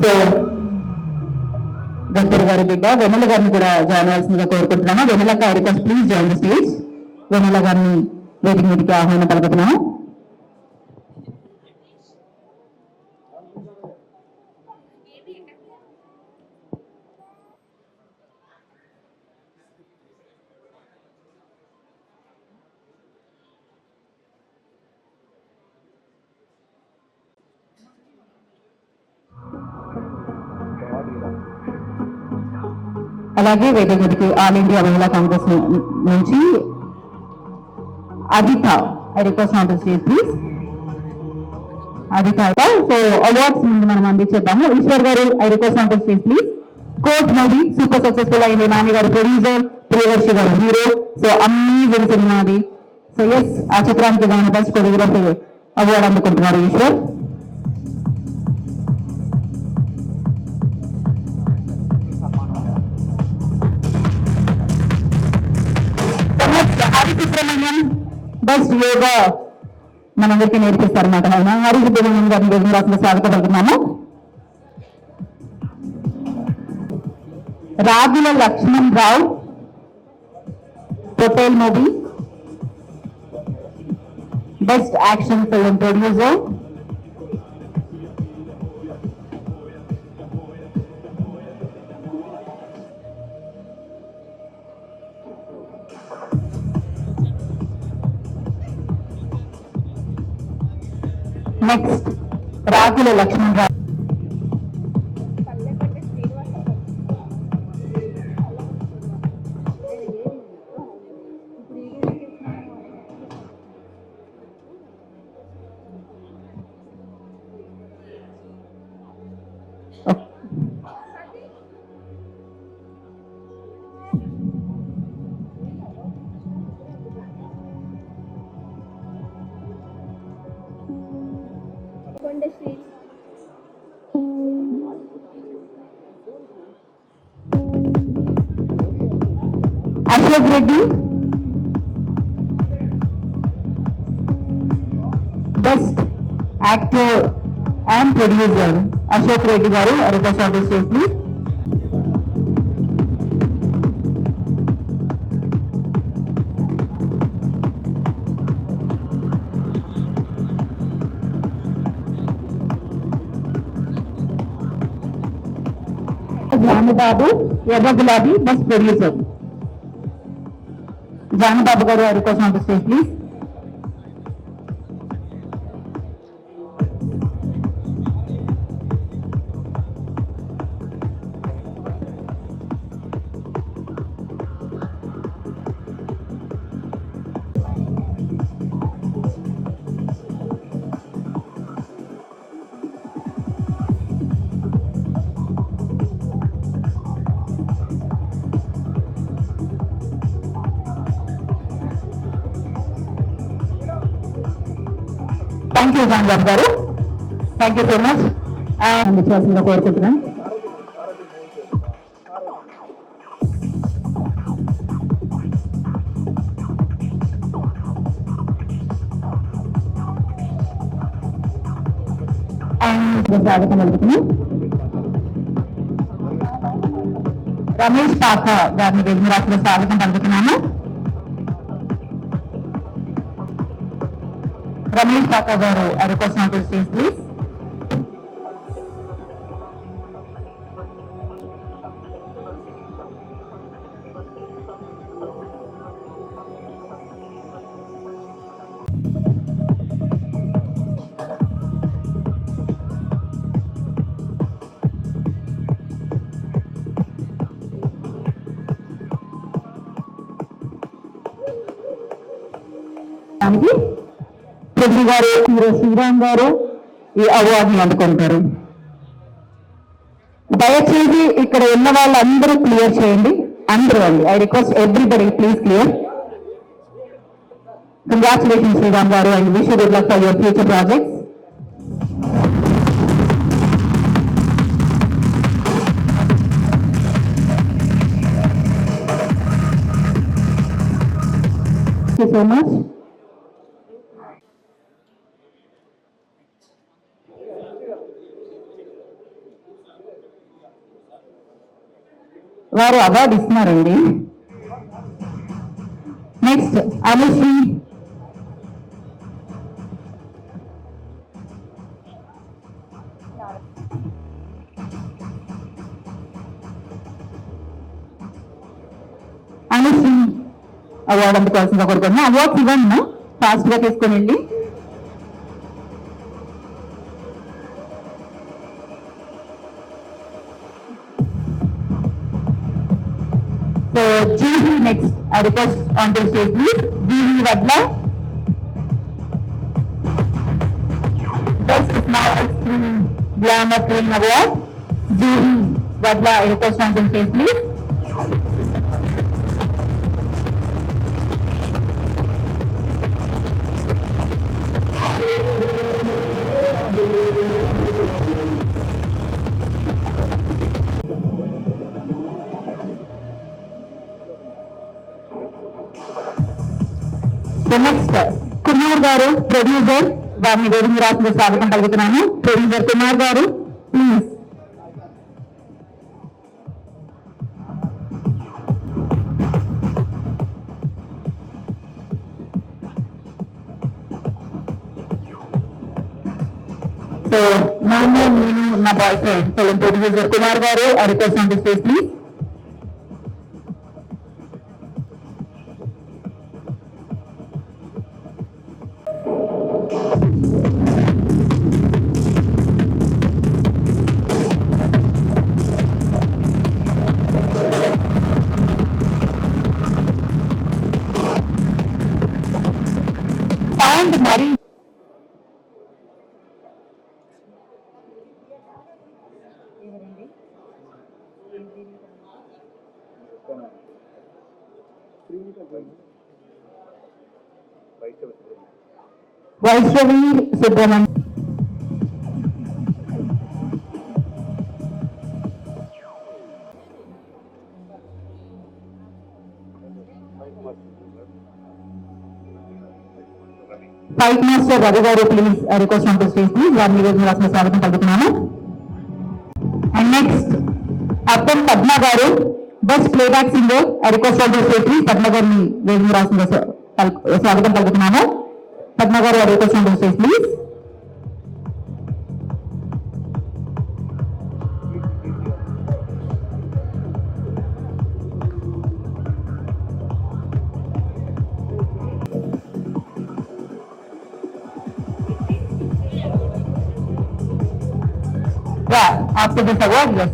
So doctor గారి బిడ్డ వెన్నెల గారిని కూడా join అవ్వాల్సిందిగా కోరుకుంటున్నాము. వెన్నెలక్క, I request please join the stage. Vennela గారిని వేదిక మీదకి ఆహ్వానం పలుకుతున్నాము. అలాగే వేదిక మీదకి ఆల్ ఇండియా మహిళా కాంగ్రెస్ నుంచి Adita, I request on the stage please. Adita, so awards ముందు మనం అందించేద్దాము. ఈశ్వర్ గారు, I request on the stage please. Court movie super successful అయింది. నాని గారు ప్రొడ్యూసర్, ప్రియదర్శి గారు హీరో. సో అమేజింగ్ సినిమా అది. సో ఎస్, ఆ చిత్రానికి గాను బెస్ట్ కొరియోగ్రఫీ అవార్డు అందుకుంటున్నారు ఈశ్వర్. బెస్ట్ యోగా మనందరికీ నేర్పిస్తారన్నమాట. ఆయన హరిసుబ్రహ్మణ్యం గారిని రోజున స్వాగతపడుతున్నాము. Ragula Lakshman Rao, hotel movie. Best action film producer, next రాకుల Laxman Rao, Ashok Reddy, best actor and producer Ashok Reddy గారు request of the stage please. Janababu Erra Gulabi best producer. Janababu గారు request of the stage please. Thank you Janababu గారు, థ్యాంక్ యూ సో మచ్. అందుచేసిందిగా కోరుకుంటున్నాను. స్వాగతం పలుకుతున్నాం. రమేష్ పాక గారిని వెలుగురాకులో స్వాగతం పలుకుతున్నాము. రమేష్ పాక గారు request of the stage please. Prithvi గారు, హీరో శ్రీరామ్ గారు ఈ అవార్డుని అందుకుంటారు. దయచేసి ఇక్కడ ఉన్న వాళ్ళందరూ క్లియర్ చేయండి, అందరూ అండి. I request everybody please clear. Congratulations Sriram గారు and wish you good luck for your future projects. Thank you so much. వారు అవార్డు ఇస్తున్నారండి. నెక్స్ట్ అనుశ్రీ, అనుశ్రీ అవార్డు అందుకోవాల్సిందిగా కోరుకున్నాం. అవార్డ్స్ ఇవ్వండి, ఫాస్ట్ గా తీసుకొని వెళ్ళి. So, Juhi next, I request on the stage please. Juhi Vadla. Best Smile Screen Glamour Queen Award. Juhi Vadla, I request on the stage please. Next Kumar గారు producer, వారిని వేదిక రాసిన స్వాగతం పలుకుతున్నాను. ప్రొడ్యూసర్ కుమార్ గారు ప్లీజ్. సో నేను నా boyfriend film producer Kumar గారు I request on the stage please. Sound మరి వైష్ణవి సుబ్రహ్మణ్యం. ఫైట్ మాస్టర్ రవి గారు please request on to stage please. వారిని ఈరోజు రాసిన స్వాగతం పలుకుతున్నాను. అండ్ నెక్స్ట్ అప్పన్ పద్మ గారు best playback singer request on to stage please. Padma గారిని వేదిక రాసిన స్వాగతం పలుకుతున్నాను. పద్మ గారు request on to stage please. After this award, yes.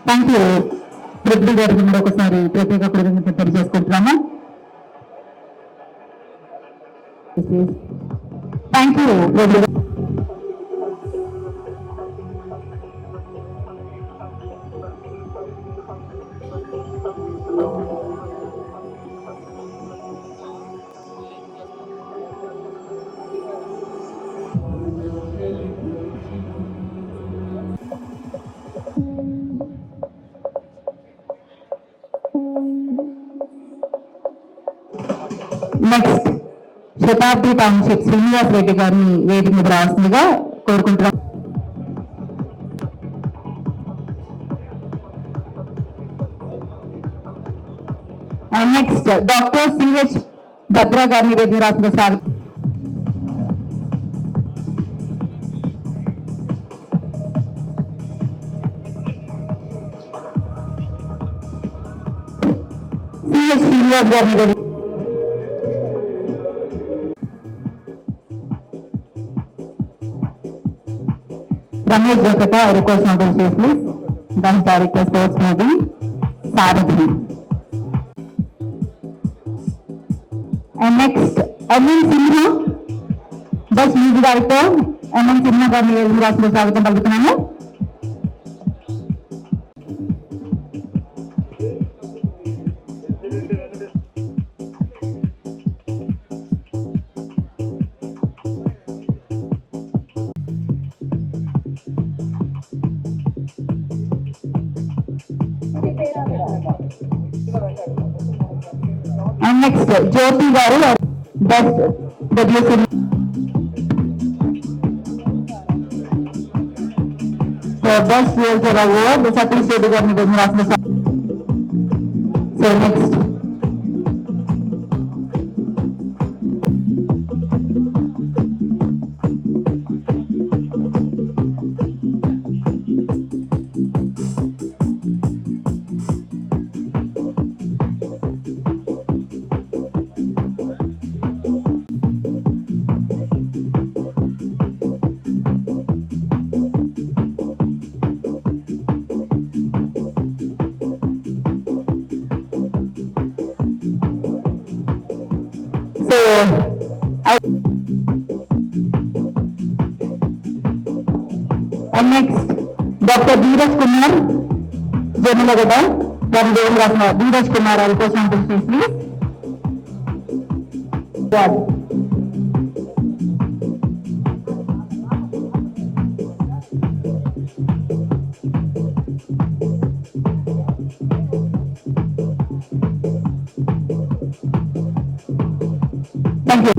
Thank you. Prithvi గారికి మరొకసారి ప్రత్యేక కృతజ్ఞతలు తెలియజేసుకుంటున్నాము. Thank you. Next Shatabdi township Srinivas Reddy గారిని వేదిక మీద రావాల్సిందిగా కోరుకుంటున్నాం. నెక్స్ట్ డాక్టర్ సిహెచ్ భద్రా గారిని వేదిక రాసిన స్వాగతం. సిహెచ్ శ్రీనివాస్ గారిని రమేష్ జగత request on to stage please. Dance director sports movie Sarathi. And next MN Sinha best music director MN Sinha గారిని రాసిన స్వాగతం పలుకుతున్నాను. అండ్ నెక్స్ట్ జ్యోతి గారు best producer. Best realtor award Satish Reddy గారిని రాసిన. So next And next, Dr. Dheeraj Kumar, Jamilagada, from Devasana. Dheeraj Kumar, I request him to speak, please. God. Thank you.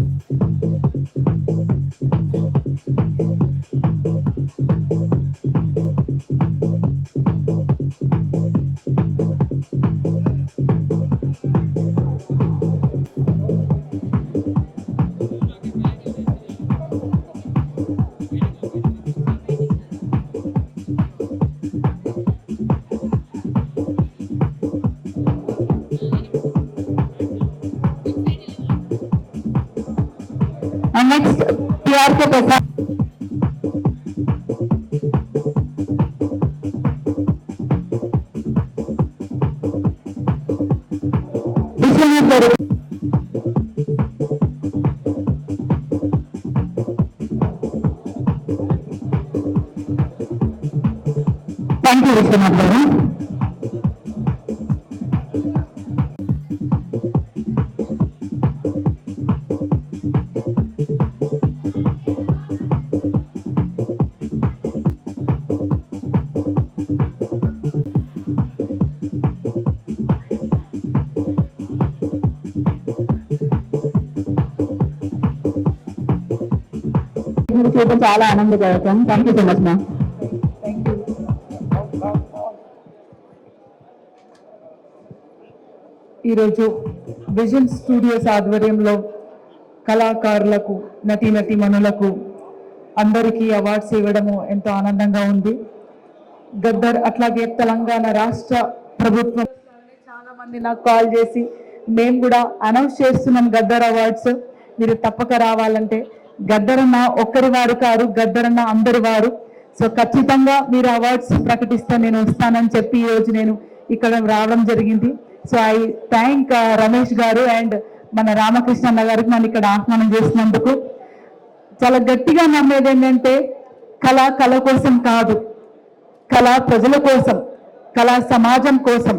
प्यार के प्रसाद विश्वनाथ गारू థ్యాంక్ యూ విశ్వనాథ్ గారు. చూడటం చాలా ఆనందదాయకం. Thank you so much ma'am. ఈరోజు vision studios ఆధ్వర్యంలో కళాకారులకు నటీనటీమణులకు అందరికీ అవార్డ్స్ ఇవ్వడము ఎంతో ఆనందంగా ఉంది. గద్దర్ అట్లాగే తెలంగాణ రాష్ట్ర ప్రభుత్వం చాలా మంది నాకు కాల్ చేసి మేము కూడా అనౌన్స్ చేస్తున్నాం గద్దర్ అవార్డ్స్, మీరు తప్పక రావాలంటే. గద్దర్ అన్న ఒక్కరి వారు కారు, గద్దర్ అన్న అందరి వారు. సో ఖచ్చితంగా మీరు అవార్డ్స్ ప్రకటిస్తే నేను వస్తానని చెప్పి ఈరోజు నేను ఇక్కడ రావడం జరిగింది. సో ఐ థ్యాంక్ రమేష్ గారు అండ్ మన రామకృష్ణ అన్న గారికి నన్ను ఇక్కడ ఆహ్వానం చేసినందుకు. చాలా గట్టిగా నమ్మేది ఏంటంటే కళ కోసం కాదు, కళ ప్రజల కోసం, కళా సమాజం కోసం,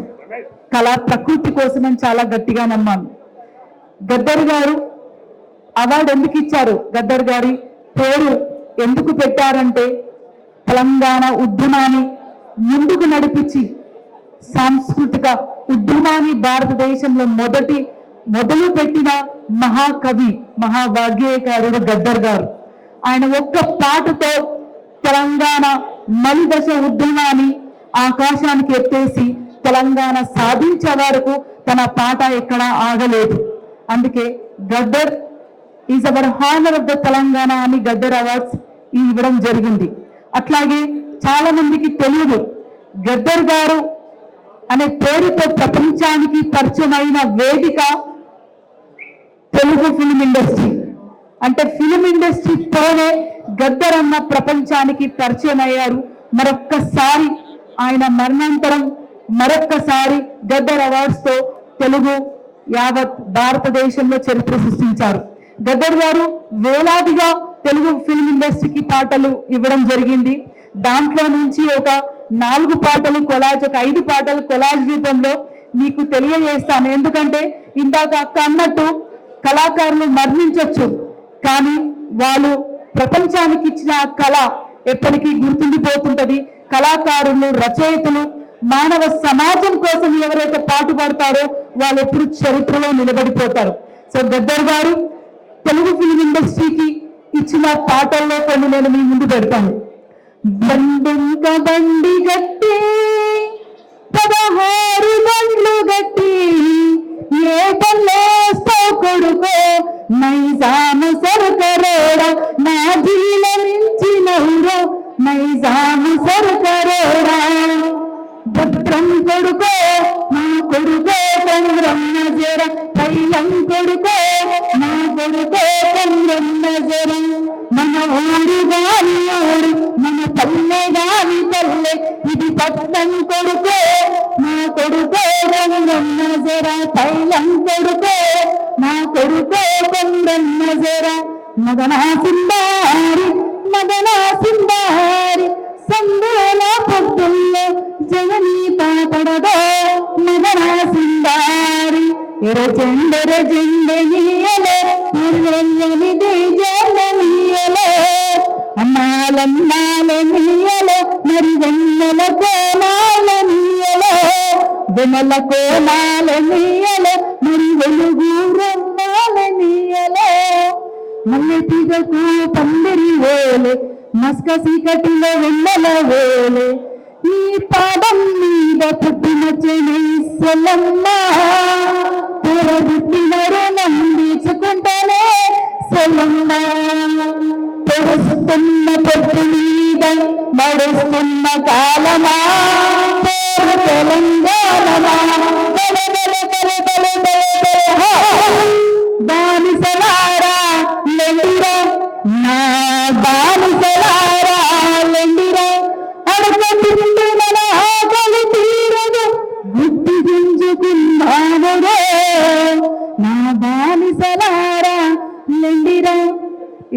కళా ప్రకృతి కోసం అని చాలా గట్టిగా నమ్మాను. గద్దర్ గారు అవార్డు ఎందుకు ఇచ్చారు, గద్దర్ గారి పేరు ఎందుకు పెట్టారంటే తెలంగాణ ఉద్యమాన్ని ముందుకు నడిపించి సాంస్కృతిక ఉద్యమాన్ని భారతదేశంలో మొదలు పెట్టిన మహాకవి, మహావాగ్గేయకారుడు గద్దర్ గారు. ఆయన ఒక్క పాటతో తెలంగాణ మలిదశ ఉద్యమాన్ని ఆకాశానికి ఎత్తేసి తెలంగాణ సాధించే వరకు తన పాట ఎక్కడా ఆగలేదు. అందుకే Gaddar is our honour of the Telangana అని గద్దర్ అవార్డ్స్ ఇవ్వడం జరిగింది. అట్లాగే చాలా మందికి తెలియదు, గద్దర్ గారు అనే పేరుతో ప్రపంచానికి పరిచయమైన వేదిక తెలుగు ఫిల్మ్ ఇండస్ట్రీ. అంటే ఫిల్మ్ ఇండస్ట్రీతోనే గద్దర్ అన్న ప్రపంచానికి పరిచయం అయ్యారు. మరొక్కసారి ఆయన మరణాంతరం మరొక్కసారి గద్దర్ అవార్డ్స్ తో తెలుగు యావత్ భారతదేశంలో చరిత్ర సృష్టించారు. గద్దర్ గారు వేలాదిగా తెలుగు ఫిల్మ్ ఇండస్ట్రీకి పాటలు ఇవ్వడం జరిగింది. దాంట్లో నుంచి ఒక 4 పాటలు కొలాజ్, ఒక 5 పాటలు కొలాజ్ రూపంలో మీకు తెలియజేస్తాను. ఎందుకంటే ఇందాక అక్క అన్నట్టు కళాకారులు మరణించవచ్చు, కానీ వాళ్ళు ప్రపంచానికి ఇచ్చిన కళ ఎప్పటికీ గుర్తుండిపోతుంటది. కళాకారులు, రచయితలు, మానవ సమాజం కోసం ఎవరైతే పాటుపడతారో వాళ్ళు ఎప్పుడు చరిత్రలో నిలబడిపోతారు. సో గద్దర్ గారు తెలుగు ఫిల్మ్ ఇండస్ట్రీకి ఇచ్చిన పాటల్లో కొన్ని నేను మీ ముందు పెడతాను. బండింక బండి గట్టి 16 బండ్లు గట్టి ఏ పల్లేస్తో కొడుకో నైజాము సరుకరోడ నా జీల నుంచి నౌరో నైజాము సరుకరోడ భద్రం కొడుకో నా కొడుకో చంద్రన్న జర తైలం కొడుకో నా కొడుకో చంద్రన్న జర మన ఊరు గాని ఊరు మన పల్లె గాని పల్లె ఇది పట్నం కొడుకో నా కొడుకో చంద్రన్న జర తైలం కొడుకో నా కొడుకో చంద్రన్న జర మదనా సింబారి మదనా సింబారి సందేల పొద్దుల్లో జగనీ పాపడదో మదనా సింబారి ఎరజెండెర జెండె నీయలే నిర్వెల్లని నీయలే అమ్మాలమ్మాల నీయలే మరి వెన్నెల కోమాల నీయలే వెనల కోమాల నీయలే మరి వెలుగు రన్నాల నీయలే మల్లె తీగకు పందిరి వేలే మస్క సీకటిలో వెన్నెల వేలే ఈ పాదం మీద పుట్టిన చెనైసలమ్మ పుట్టిన రుణం తీర్చుకుంటానే సెలమ్మ పొడుస్తున్న పొట్టు మీద నడుస్తున్న కాలమా తెలంగాణమా బానిసలారా లెండిరా నా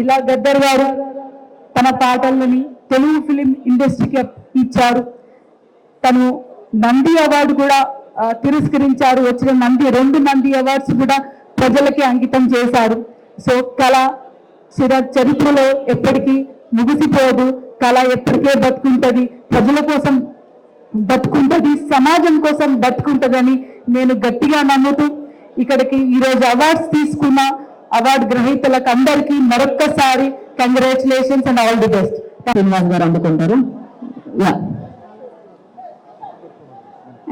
ఇలా గద్దర్ గారు తన పాటలని తెలుగు ఫిలిం ఇండస్ట్రీకి ఇచ్చారు. తను నంది అవార్డు కూడా తిరస్కరించారు. వచ్చిన రెండు నంది అవార్డ్స్ కూడా ప్రజలకి అంకితం చేశారు. సో కళ చరిత్రలో ఎప్పటికీ ముగిసిపోదు. కళ ఎప్పటికే బతుకుంటది, ప్రజల కోసం బతుకుంటది, సమాజం కోసం బతుకుంటదని నేను గట్టిగా నమ్ముతూ ఇక్కడికి ఈరోజు అవార్డ్స్ తీసుకున్న అవార్డు గ్రహీతలకు అందరికీ మరొక్కసారి congratulations and all the best. Srinivas గారు అందుకుంటారు.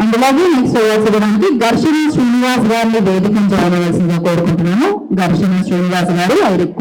అండ్ అలాగే నెక్స్ట్ అవార్డ్స్ ఇవ్వడానికి ఘర్షణ శ్రీనివాస్ గారిని వేదికను జాయిన్ అవ్వాల్సిందిగా కోరుకుంటున్నాను. ఘర్షణ శ్రీనివాస్ గారు, ఐ రిక్వెస్ట్